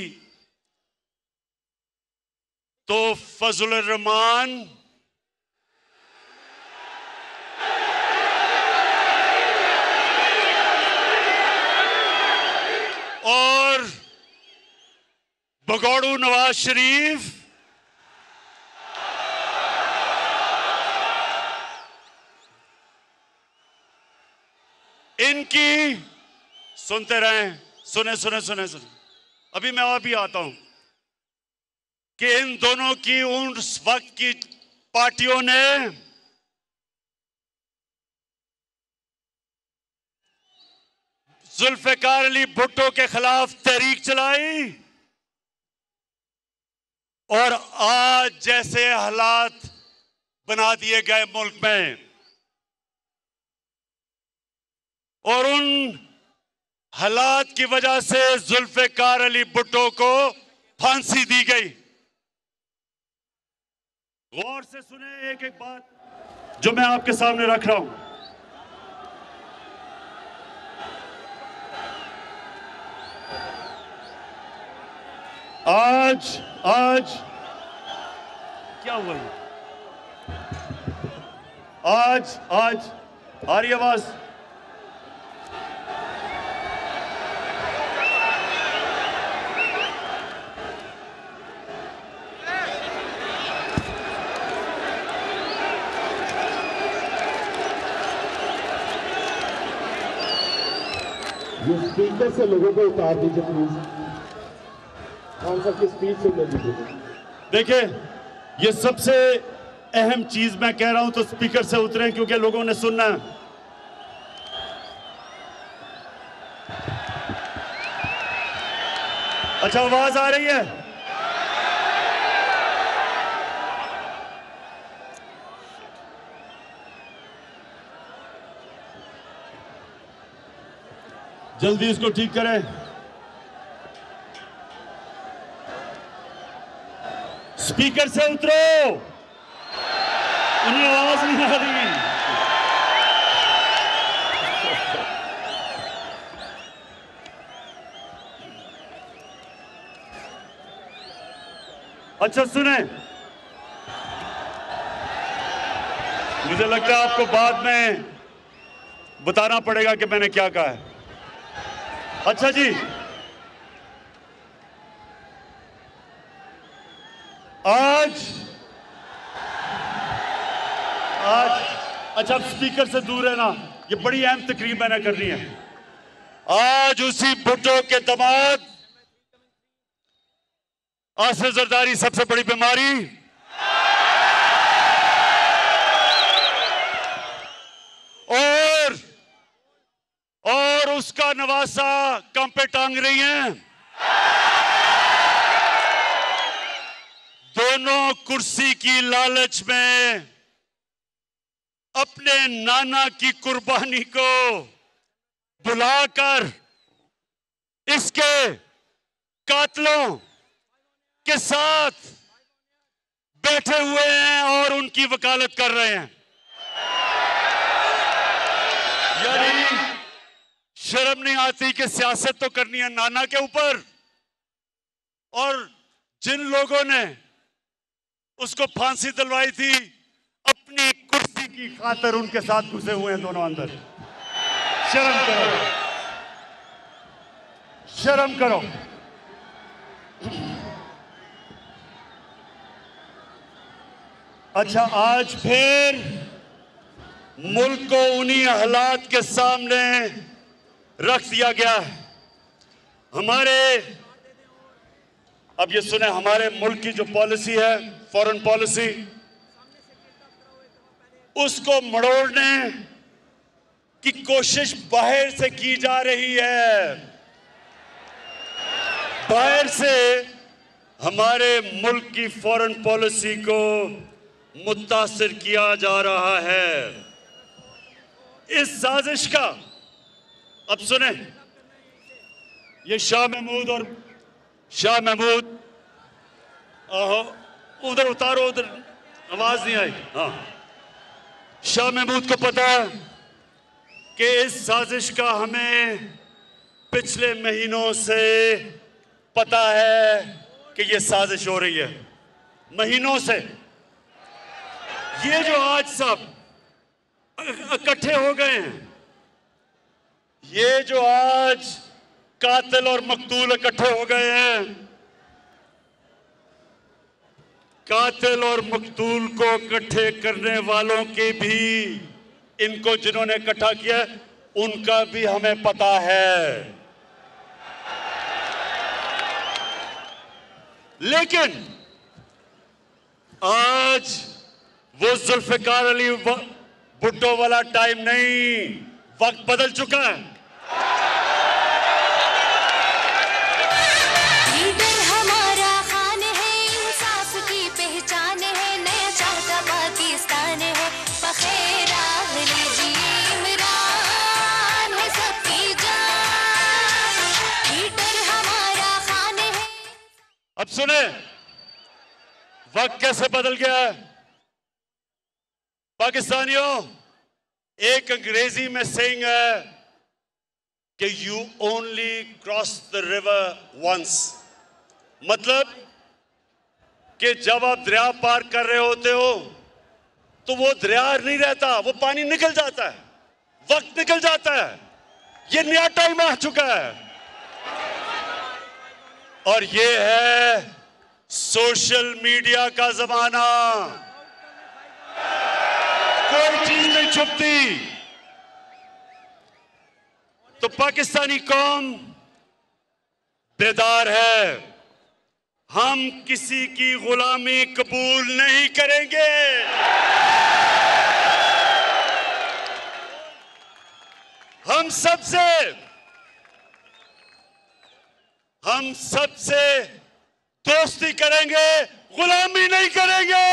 तो फजल रहमान और भगोड़ू नवाज शरीफ इनकी सुनते रहें, सुने सुने सुने सुने, अभी मैं और भी आता हूं कि इन दोनों की उस वक्त की पार्टियों ने जुल्फिकार अली भुट्टो के खिलाफ तहरीक चलाई और आज जैसे हालात बना दिए गए मुल्क में, और उन हालात की वजह से जुल्फिकार अली भुट्टो को फांसी दी गई। गौर से सुने एक एक बात जो मैं आपके सामने रख रहा हूं। आज क्या हुआ? आज आ रही आवाज? ये स्पीकर से लोगों को उतार दीजिए प्लीज। खान साहब की स्पीच सुनने दीजिए। देखिए, ये सबसे अहम चीज मैं कह रहा हूं तो स्पीकर से उतरे क्योंकि लोगों ने सुनना है। अच्छा, आवाज आ रही है? जल्दी इसको ठीक करें। स्पीकर से उतरो, उन्हें आवाज नहीं आ रही। अच्छा सुने, मुझे लगता है आपको बाद में बताना पड़ेगा कि मैंने क्या कहा है। अच्छा जी, आज अच्छा, अब स्पीकर से दूर है ना, ये बड़ी अहम तकरीब मैंने करनी है। आज उसी भुट्टो के दामाद आसिफ जरदारी सबसे बड़ी बीमारी और उसका नवासा कम पे टांग रही हैं। दोनों कुर्सी की लालच में अपने नाना की कुर्बानी को बुलाकर इसके कातलों के साथ बैठे हुए हैं और उनकी वकालत कर रहे हैं। यानी शर्म नहीं आती कि सियासत तो करनी है नाना के ऊपर, और जिन लोगों ने उसको फांसी दिलवाई थी अपनी कुर्सी की खातिर उनके साथ घुसे हुए हैं दोनों अंदर। शर्म करो, शर्म करो। अच्छा, आज फिर मुल्क को उन्हीं हालात के सामने रख दिया गया है। अब ये सुने, हमारे मुल्क की जो पॉलिसी है, फॉरेन पॉलिसी, उसको मड़ोड़ने की कोशिश बाहर से की जा रही है। बाहर से हमारे मुल्क की फॉरेन पॉलिसी को मुतासिर किया जा रहा है। इस साजिश का, अब सुने, ये शाह महमूद, आहो उधर उतारो, उधर आवाज नहीं आई। हाँ, शाह महमूद को पता कि इस साजिश का हमें पिछले महीनों से पता है कि ये साजिश हो रही है, महीनों से। ये जो आज सब इकट्ठे हो गए हैं, ये जो आज कातिल और मकतूल इकट्ठे हो गए हैं, कातिल और मकतूल को इकट्ठे करने वालों की भी, इनको जिन्होंने इकट्ठा किया उनका भी हमें पता है। लेकिन आज वो जुल्फिकार अली भुट्टो वाला टाइम नहीं, वक्त बदल चुका है। लीडर हमारा खान है, इंसाफ की पहचान है, नया चाहता पाकिस्तान है, बखेरा लीजिए इमरान है सबकी जान, लीडर हमारा खान है। अब सुने, वक्त कैसे बदल गया है। पाकिस्तानियों, एक अंग्रेजी में सेइंग है कि you only cross the river once, मतलब कि जब आप दरिया पार कर रहे होते हो तो वो दरिया नहीं रहता, वो पानी निकल जाता है, वक्त निकल जाता है। ये नया टाइम आ चुका है और ये है सोशल मीडिया का जमाना। कोई चीज नहीं छुपती। तो पाकिस्तानी कौम बेदार है। हम किसी की गुलामी कबूल नहीं करेंगे। हम सबसे दोस्ती करेंगे, गुलामी नहीं करेंगे।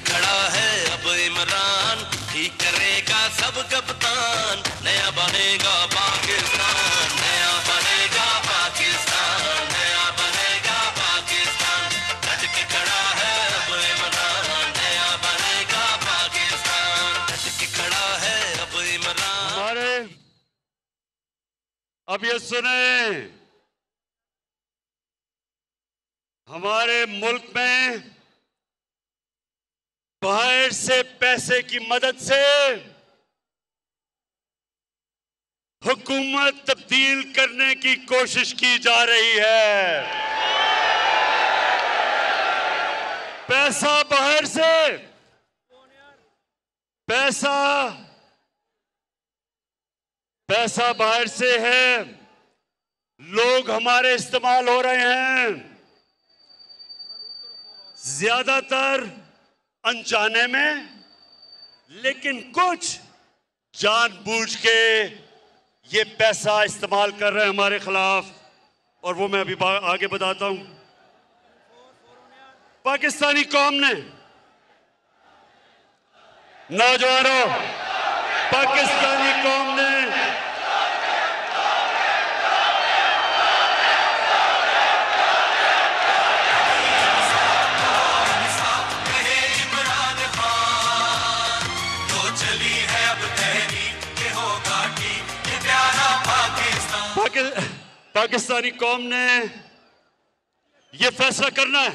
खड़ा है अब इमरान, ठीक करेगा सब कप्तान, नया बनेगा पाकिस्तान, नया बनेगा पाकिस्तान, नया बनेगा पाकिस्तान, डट के खड़ा है अब इमरान, नया बनेगा पाकिस्तान, डट के खड़ा है अब इमरान। हमारे अब ये सुने, हमारे मुल्क में बाहर से पैसे की मदद से हुकूमत तब्दील करने की कोशिश की जा रही है। पैसा बाहर से, पैसा बाहर से है, लोग हमारे इस्तेमाल हो रहे हैं, ज्यादातर अनजाने में, लेकिन कुछ जानबूझ के ये पैसा इस्तेमाल कर रहे हैं हमारे खिलाफ। और वो मैं अभी आगे बताता हूं। पाकिस्तानी कौम ने, नौजवानों, पाकिस्तानी कौम ने पाकिस्तानी कौम ने यह फैसला करना है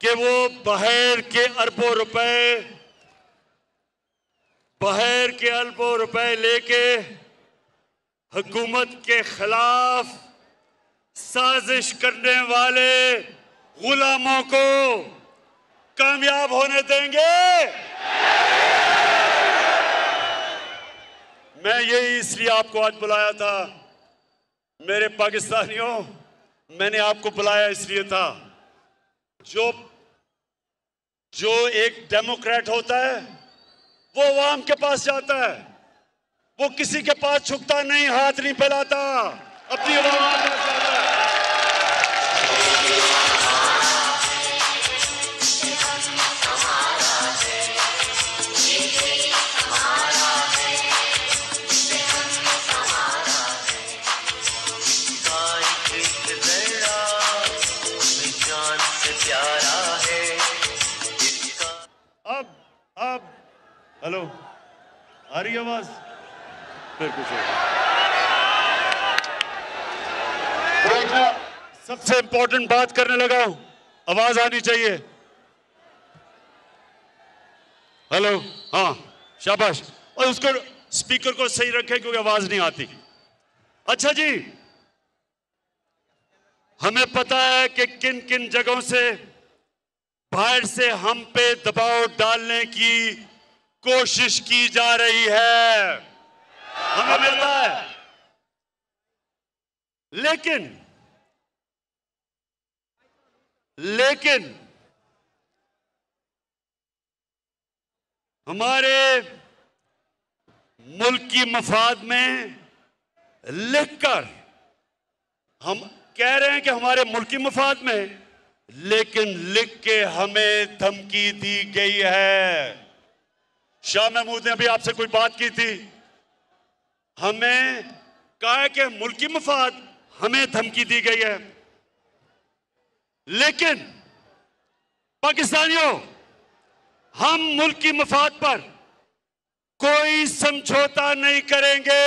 कि वो बाहर के अरबों रुपए लेके हुकूमत के खिलाफ साजिश करने वाले गुलामों को कामयाब होने देंगे। मैं यही इसलिए आपको आज बुलाया था मेरे पाकिस्तानियों, मैंने आपको बुलाया इसलिए था, जो एक डेमोक्रेट होता है वो अवाम के पास जाता है, वो किसी के पास झुकता नहीं, हाथ नहीं फैलाता, अपनी अवाम के पास जाता है। अब हेलो, आ रही आवाज? फिर कुछ सबसे इंपॉर्टेंट बात करने लगा हूं, आवाज आनी चाहिए। हेलो, हाँ शाबाश। और उसको स्पीकर को सही रखें क्योंकि आवाज नहीं आती। अच्छा जी, हमें पता है कि किन किन जगहों से बाहर से हम पे दबाव डालने की कोशिश की जा रही है, हमें मिलता है। लेकिन हमारे मुल्क की मफाद में लिखकर हम कह रहे हैं कि हमारे मुल्क की मफाद में, लेकिन लिख के हमें धमकी दी गई है। शाह महमूद ने अभी आपसे कोई बात की थी, हमें कहा है कि मुल्क की मफाद, हमें धमकी दी गई है। लेकिन पाकिस्तानियों, हम मुल्क की मफाद पर कोई समझौता नहीं करेंगे।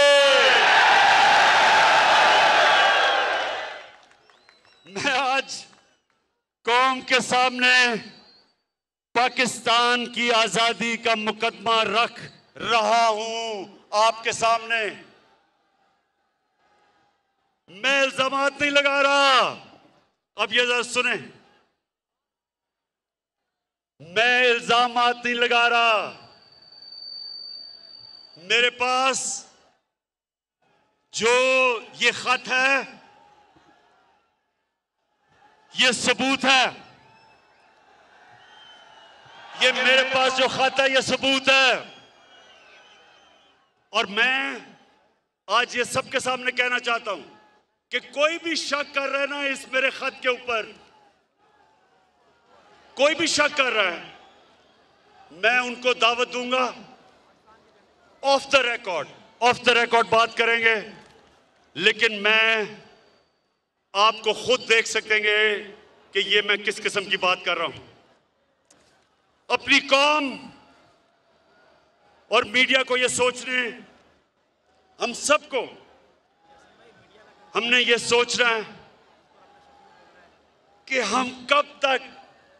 मैं आज कौम के सामने पाकिस्तान की आजादी का मुकदमा रख रहा हूं आपके सामने। मैं इल्जामात नहीं लगा रहा, अब ये जरा सुने, मैं इल्जामात नहीं लगा रहा। मेरे पास जो ये खत है, ये सबूत है, ये मेरे पास जो खत है ये सबूत है। और मैं आज ये सबके सामने कहना चाहता हूं कि कोई भी शक कर रहा है ना इस मेरे खत के ऊपर, कोई भी शक कर रहा है, मैं उनको दावत दूंगा, ऑफ द रिकॉर्ड बात करेंगे। लेकिन मैं आपको खुद देख सकेंगे कि ये मैं किस किस्म की बात कर रहा हूं। अपनी कौम और मीडिया को ये सोचने, हम सबको, हमने ये सोचना है कि हम कब तक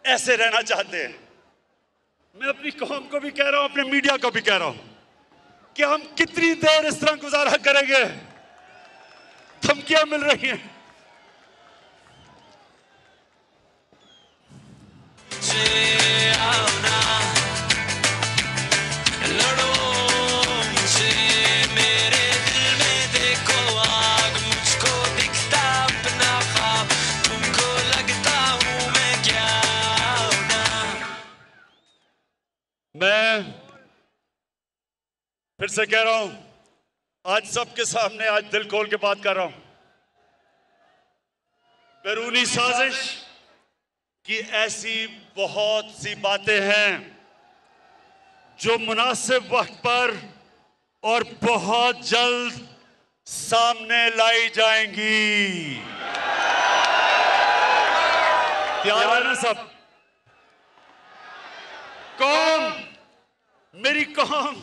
ऐसे रहना चाहते हैं। मैं अपनी कौम को भी कह रहा हूं, अपने मीडिया को भी कह रहा हूं कि हम कितनी देर इस तरह गुजारा करेंगे। धमकियां मिल रही हैं। मैं फिर से कह रहा हूं, आज सबके सामने आज दिल खोल के बात कर रहा हूं। बैरूनी साजिश की ऐसी बहुत सी बातें हैं जो मुनासिब वक्त पर और बहुत जल्द सामने लाई जाएंगी। तैयार है ना सब? कौम, मेरी कौम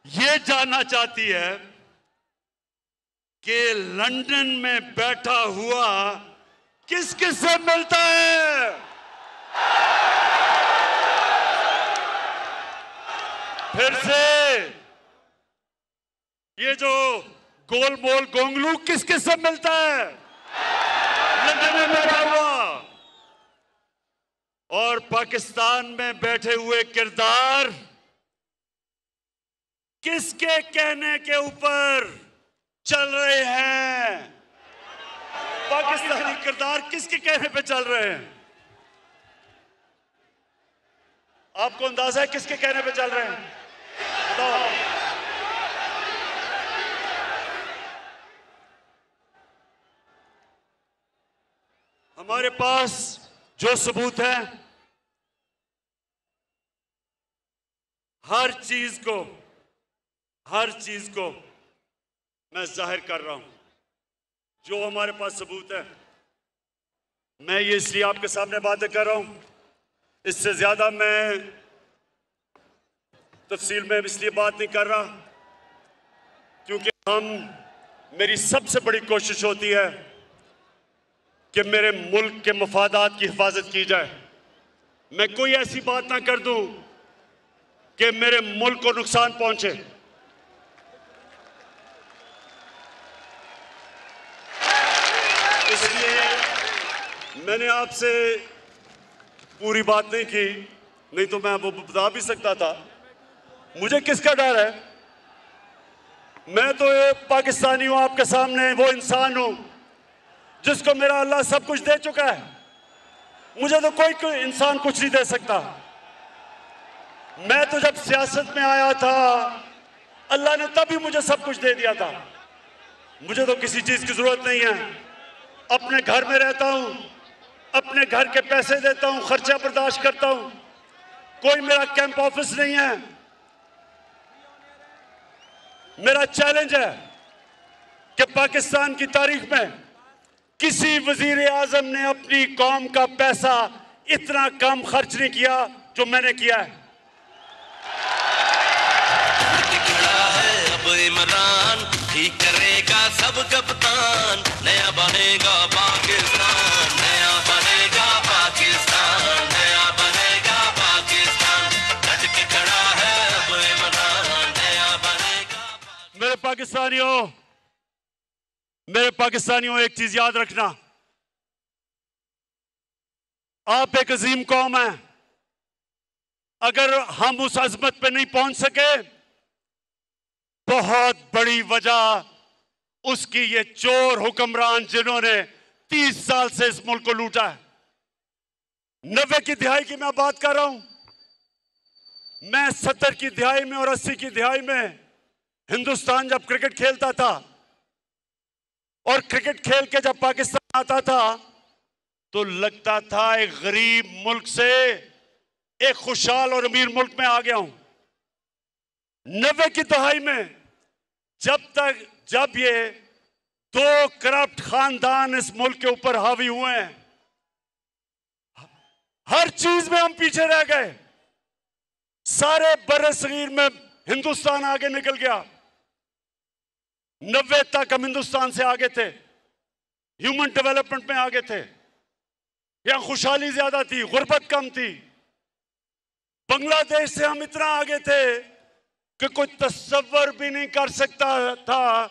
ये जानना चाहती है कि लंदन में बैठा हुआ किस किस से मिलता है। फिर से ये जो गोल मोल गोंगलू किस किस से मिलता है लंदन में बैठा हुआ। और पाकिस्तान में बैठे हुए किरदार किसके कहने के ऊपर चल रहे हैं? पाकिस्तानी किरदार किसके कहने पे चल रहे हैं? आपको अंदाजा है किसके कहने पे चल रहे हैं? बताओ। हमारे पास जो सबूत है, हर चीज को मैं जाहिर कर रहा हूं। जो हमारे पास सबूत है, मैं ये इसलिए आपके सामने बातें कर रहा हूं। इससे ज्यादा मैं तफसील में इसलिए बात नहीं कर रहा क्योंकि मेरी सबसे बड़ी कोशिश होती है कि मेरे मुल्क के मफादात की हिफाजत की जाए। मैं कोई ऐसी बात ना कर दूं कि मेरे मुल्क को नुकसान पहुंचे। इसलिए मैंने आपसे पूरी बात नहीं की, नहीं तो मैं वो बता भी सकता था। मुझे किसका डर है? मैं तो एक पाकिस्तानी हूं, आपके सामने वो इंसान हूं जिसको मेरा अल्लाह सब कुछ दे चुका है। मुझे तो कोई इंसान कुछ नहीं दे सकता। मैं तो जब सियासत में आया था, अल्लाह ने तभी मुझे सब कुछ दे दिया था। मुझे तो किसी चीज की जरूरत नहीं है। अपने घर में रहता हूं, अपने घर के पैसे देता हूं, खर्चा बर्दाश्त करता हूं। कोई मेरा कैंप ऑफिस नहीं है। मेरा चैलेंज है कि पाकिस्तान की तारीख में किसी वजीर आजम ने अपनी कौम का पैसा इतना कम खर्च नहीं किया जो मैंने किया है। खड़ा है अब इमरान, ठीक करेगा सब कप्तान। नया बनेगा पाकिस्तान, नया बनेगा पाकिस्तान, नया बनेगा पाकिस्तान। डट के खड़ा है अब इमरान, नया बनेगा। मेरे पाकिस्तानियों एक चीज याद रखना, आप एक अजीम कौम है। अगर हम उस अजमत पे नहीं पहुंच सके, बहुत बड़ी वजह उसकी ये चोर हुक्मरान जिन्होंने 30 साल से इस मुल्क को लूटा है। 90 की दिहाई की मैं बात कर रहा हूं। मैं 70 की दिहाई में और 80 की दिहाई में हिंदुस्तान जब क्रिकेट खेलता था और क्रिकेट खेल के जब पाकिस्तान आता था तो लगता था एक गरीब मुल्क से एक खुशहाल और अमीर मुल्क में आ गया हूं। 90 की दहाई में जब ये 2 करप्ट खानदान इस मुल्क के ऊपर हावी हुए हैं, हर चीज में हम पीछे रह गए। सारे बर्रे-सगीर में हिंदुस्तान आगे निकल गया। 90 तक हम हिंदुस्तान से आगे थे, ह्यूमन डेवलपमेंट में आगे थे। यहाँ खुशहाली ज्यादा थी, गुर्बत कम थी। बांग्लादेश से हम इतना आगे थे कि कोई तस्वर भी नहीं कर सकता था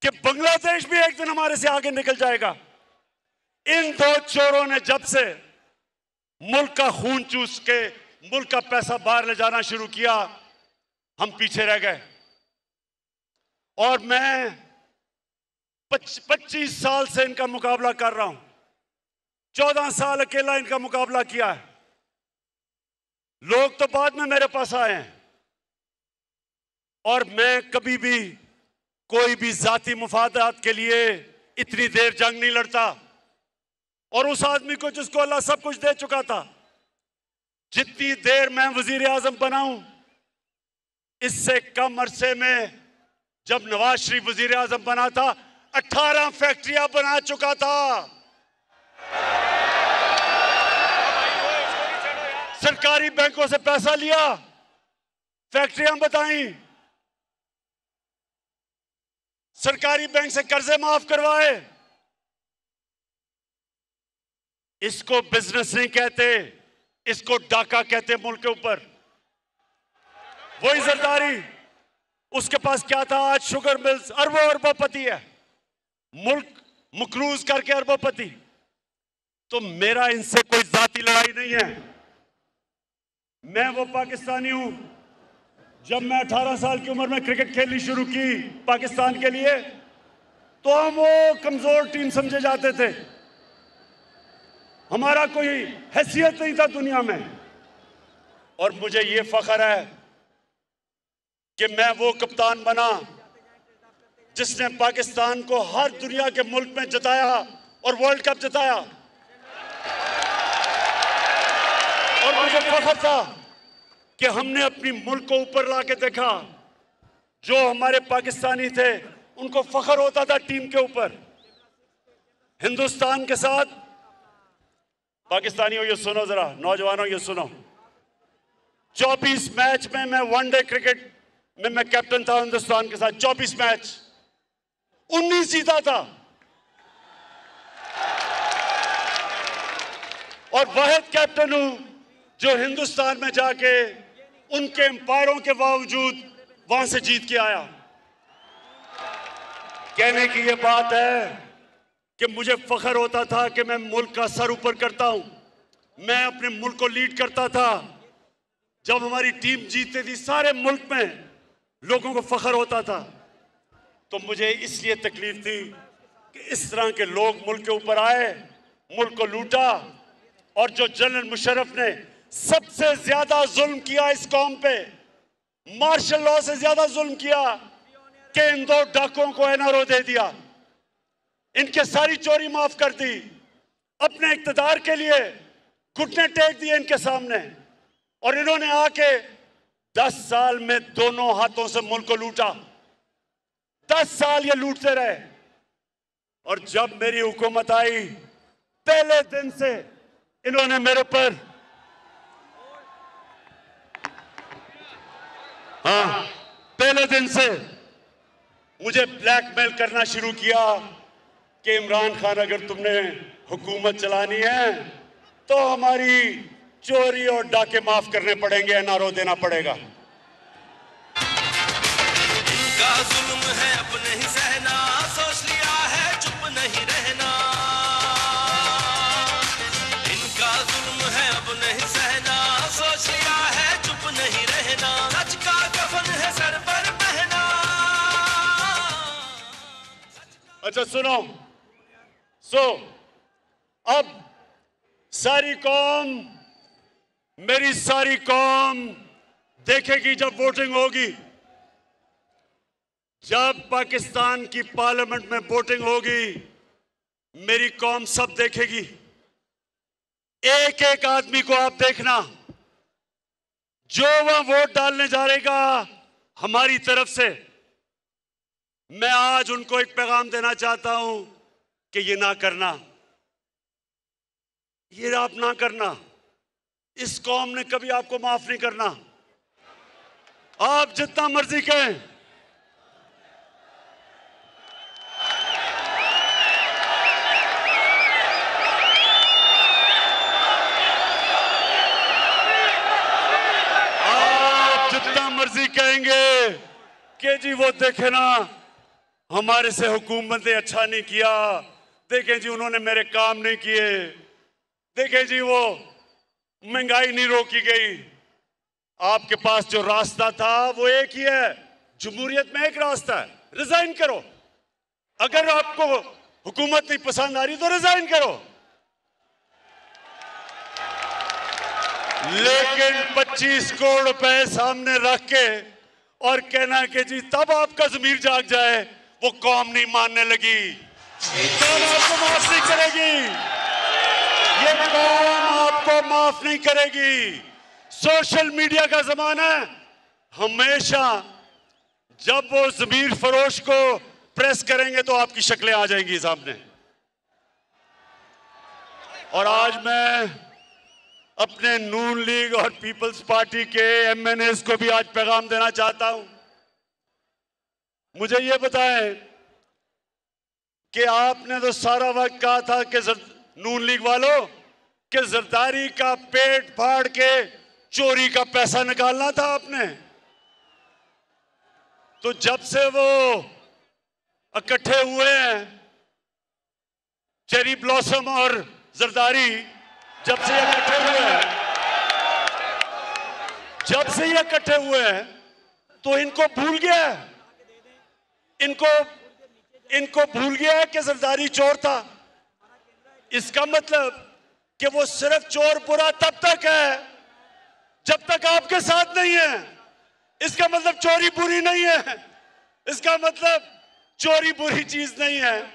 कि बांग्लादेश भी एक दिन हमारे से आगे निकल जाएगा। इन दो चोरों ने जब से मुल्क का खून चूस के मुल्क का पैसा बाहर ले जाना शुरू किया, हम पीछे रह गए। और मैं 25 साल से इनका मुकाबला कर रहा हूं। 14 साल अकेला इनका मुकाबला किया है। लोग तो बाद में मेरे पास आए हैं, और मैं कभी भी कोई भी जाती मुफादात के लिए इतनी देर जंग नहीं लड़ता। और उस आदमी को जिसको अल्लाह सब कुछ दे चुका था, जितनी देर मैं वजीर आजम बनाऊं, इससे कम अरसे में जब नवाज शरीफ वजीर आजम बना था 18 फैक्ट्रियां बना चुका था। सरकारी बैंकों से पैसा लिया, फैक्ट्रियां बताई, सरकारी बैंक से कर्जे माफ करवाए। इसको बिजनेस नहीं कहते, इसको डाका कहते मुल्क के ऊपर। वही जरदारी, उसके पास क्या था, आज शुगर मिल्स, अरबों अरबोपति है, मुल्क मकरूज करके अरबोपति। तो मेरा इनसे कोई जाती लड़ाई नहीं है। मैं वो पाकिस्तानी हूं, जब मैं 18 साल की उम्र में क्रिकेट खेलनी शुरू की पाकिस्तान के लिए, तो हम वो कमजोर टीम समझे जाते थे। हमारा कोई हैसियत नहीं था दुनिया में। और मुझे ये फख्र है कि मैं वो कप्तान बना जिसने पाकिस्तान को हर दुनिया के मुल्क में जिताया और वर्ल्ड कप जिताया। और मुझे फख्र था कि हमने अपनी मुल्क को ऊपर लाके देखा। जो हमारे पाकिस्तानी थे उनको फख्र होता था टीम के ऊपर। हिंदुस्तान के साथ, पाकिस्तानियों ये सुनो जरा, नौजवानों ये सुनो, 24 मैच में मैं वनडे क्रिकेट में मैं कैप्टन था हिंदुस्तान के साथ। 24 मैच, 19 जीता था। और वाहिद कैप्टन हूं जो हिंदुस्तान में जाके उनके एम्पायरों के बावजूद वहां से जीत के आया। कहने की ये बात है कि मुझे फख्र होता था कि मैं मुल्क का सर ऊपर करता हूं, मैं अपने मुल्क को लीड करता था। जब हमारी टीम जीतती थी सारे मुल्क में लोगों को फख्र होता था। तो मुझे इसलिए तकलीफ थी कि इस तरह के लोग मुल्क के ऊपर आए, मुल्क को लूटा। और जो जनरल मुशर्रफ ने सबसे ज्यादा जुल्म किया इस कौम पे, मार्शल लॉ से ज्यादा जुल्म किया कि इन दो डाकुओं को एनआरओ दे दिया, इनके सारी चोरी माफ कर दी, अपने इक्तदार के लिए घुटने टेक दिए इनके सामने। और इन्होंने आके 10 साल में दोनों हाथों से मुल्क को लूटा। 10 साल ये लूटते रहे। और जब मेरी हुकूमत आई, पहले दिन से इन्होंने मेरे पर, पहले दिन से मुझे ब्लैकमेल करना शुरू किया कि इमरान खान, अगर तुमने हुकूमत चलानी है तो हमारी चोरी और डाके माफ करने पड़ेंगे, एनआरओ देना पड़ेगा। इनका जुल्म है अपने ही सहना, सोच लिया है चुप नहीं रहना। इनका जुल्म है अपने ही सहना, सोच लिया है चुप नहीं रहना। सच का कफन है सर पर पहना। अच्छा सुनो, अब सारी कौम, मेरी सारी कौम देखेगी जब वोटिंग होगी। जब पाकिस्तान की पार्लियामेंट में वोटिंग होगी, मेरी कौम सब देखेगी। एक एक आदमी को आप देखना, जो वह वोट डालने जा रहेगा हमारी तरफ से। मैं आज उनको एक पैगाम देना चाहता हूं कि ये ना करना, ये आप ना करना। इस कौम ने कभी आपको माफ नहीं करना। आप जितना मर्जी कहें, मर्जी कहेंगे कि जी वो देखे ना हमारे से हुकूमत ने अच्छा नहीं किया, देखें जी उन्होंने मेरे काम नहीं किए, देखें जी वो महंगाई नहीं रोकी गई। आपके पास जो रास्ता था वो एक ही है, जमहूरियत में एक रास्ता है, रिजाइन करो। अगर आपको हुकूमत नहीं पसंद आ रही तो रिजाइन करो, लेकिन 25 करोड़ रुपए सामने रख के और कहना कि जी तब आपका ज़मीर जाग जाए, वो कौम नहीं मानने लगी, कौम आपको माफ नहीं करेगी, ये कौम आपको माफ नहीं करेगी। सोशल मीडिया का जमाना है, हमेशा जब वो ज़मीर फरोश को प्रेस करेंगे तो आपकी शक्लें आ जाएंगी सामने। और आज मैं अपने नून लीग और पीपल्स पार्टी के एमएनएस को भी आज पैगाम देना चाहता हूं। मुझे ये बताएं कि आपने तो सारा वक्त कहा था कि नून लीग वालों कि जरदारी का पेट फाड़ के चोरी का पैसा निकालना था आपने, तो जब से वो इकट्ठे हुए हैं चेरी ब्लॉसम और जरदारी, जब से ये इकट्ठे हुए हैं तो इनको भूल गया है, इनको भूल गया है कि जरदारी चोर था। इसका मतलब कि वो सिर्फ चोर बुरा तब तक है जब तक आपके साथ नहीं है। इसका मतलब चोरी बुरी नहीं है, इसका मतलब चोरी बुरी चीज नहीं है।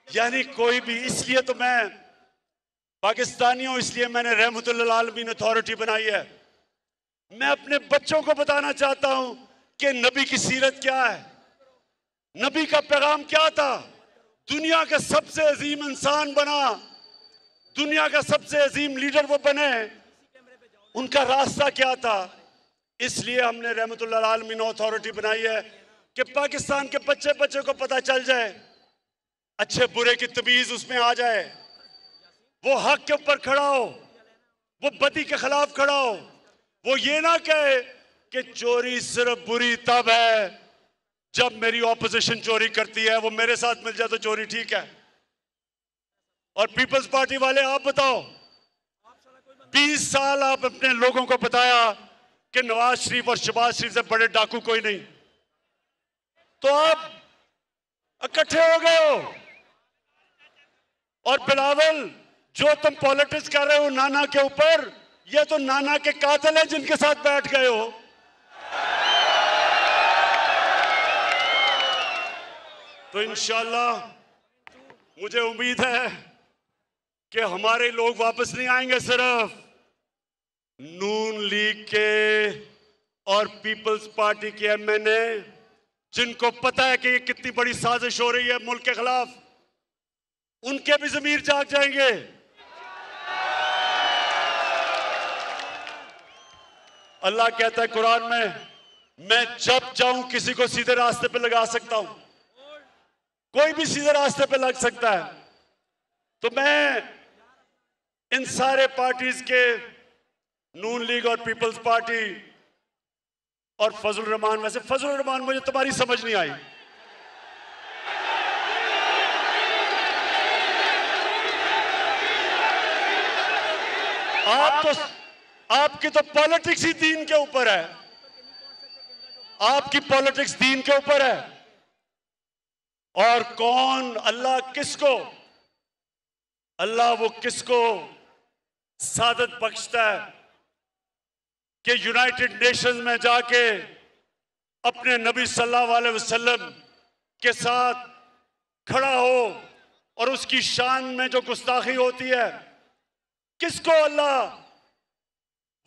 यानी कोई भी, इसलिए तो मैं पाकिस्तानी हूं, इसलिए मैंने रहमतुल्लिल आलमीन अथॉरिटी बनाई है। मैं अपने बच्चों को बताना चाहता हूं कि नबी की सीरत क्या है, नबी का पैगाम क्या था, दुनिया का सबसे अजीम इंसान बना, दुनिया का सबसे अजीम लीडर वो बने, उनका रास्ता क्या था। इसलिए हमने रहमतुल्लिल आलमीन अथॉरिटी बनाई है कि पाकिस्तान के बच्चे बच्चे को पता चल जाए, अच्छे बुरे की तमीज उसमें आ जाए, वो हक के ऊपर खड़ा हो, वो बदी के खिलाफ खड़ा हो, वो ये ना कहे कि चोरी सिर्फ बुरी तब है जब मेरी ऑपोजिशन चोरी करती है, वो मेरे साथ मिल जाए तो चोरी ठीक है। और पीपल्स पार्टी वाले आप बताओ, 20 साल आप अपने लोगों को बताया कि नवाज शरीफ और शहबाज शरीफ से बड़े डाकू कोई नहीं, तो आप इकट्ठे हो गए हो। और बिलावल, जो तुम पॉलिटिक्स कर रहे हो नाना के ऊपर, ये तो नाना के कातिल हैं जिनके साथ बैठ गए हो। तो इंशाल्लाह मुझे उम्मीद है कि हमारे लोग वापस नहीं आएंगे, सिर्फ नून लीग के और पीपल्स पार्टी के एमएनए जिनको पता है कि ये कितनी बड़ी साजिश हो रही है मुल्क के खिलाफ, उनके भी ज़मीर जाग जाएंगे। अल्लाह कहता है कुरान में, मैं जब चाहूं किसी को सीधे रास्ते पे लगा सकता हूं, कोई भी सीधे रास्ते पे लग सकता है। तो मैं इन सारे पार्टीज के, नून लीग और पीपल्स पार्टी और फजल रहमान, वैसे फजल रहमान मुझे तुम्हारी समझ नहीं आई, आपकी तो पॉलिटिक्स ही दीन के ऊपर है, आपकी पॉलिटिक्स दीन के ऊपर है। और कौन, अल्लाह किसको, अल्लाह वो किसको सादत बख्शता है कि यूनाइटेड नेशंस में जाके अपने नबी सल्लल्लाहु अलैहि वसल्लम के साथ खड़ा हो और उसकी शान में जो गुस्ताखी होती है, किसको अल्लाह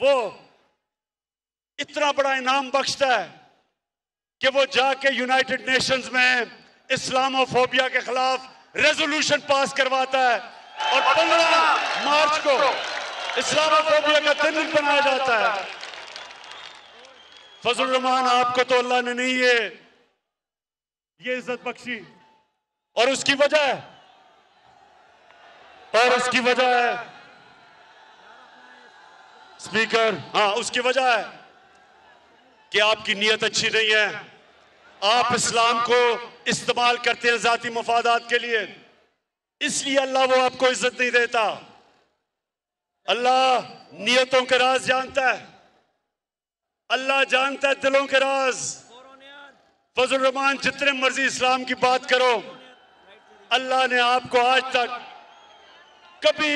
वो इतना बड़ा इनाम बख्शता है कि वो जाके यूनाइटेड नेशंस में इस्लामोफोबिया के खिलाफ रेजोल्यूशन पास करवाता है और 15 मार्च को इस्लामोफोबिया का दिन बनाया जाता है। फजल रहमान, आपको तो अल्लाह ने नहीं ये इज्जत बख्शी, और उसकी वजह है स्पीकर, हाँ उसकी वजह है कि आपकी नीयत अच्छी नहीं है, आप इस्लाम को इस्तेमाल करते हैं जाती मफादात के लिए, इसलिए अल्लाह वो आपको इज्जत नहीं देता। अल्लाह नीयतों के राज जानता है, अल्लाह जानता है दिलों के राज। फजल रहमान, जितने मर्जी इस्लाम की बात करो, अल्लाह ने आपको आज तक कभी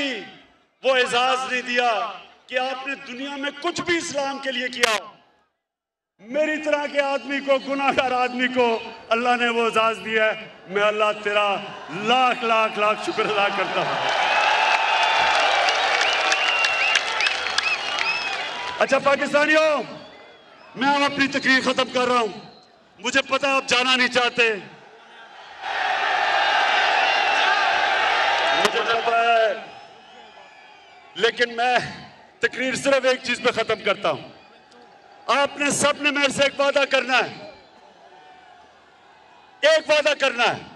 वो एजाज नहीं दिया कि आपने दुनिया में कुछ भी इस्लाम के लिए किया। मेरी तरह के आदमी को, गुनाहगार आदमी को अल्लाह ने वो एजाज दिया है। मैं अल्लाह तेरा लाख लाख लाख शुक्र अदा करता हूं। अच्छा पाकिस्तानियों, मैं अब अपनी तकरीर खत्म कर रहा हूं। मुझे पता है आप जाना नहीं चाहते, मुझे पता है, लेकिन मैं तकरीर सिर्फ एक चीज पे खत्म करता हूं। आपने सबने मेरे से एक वादा करना है, एक वादा करना है।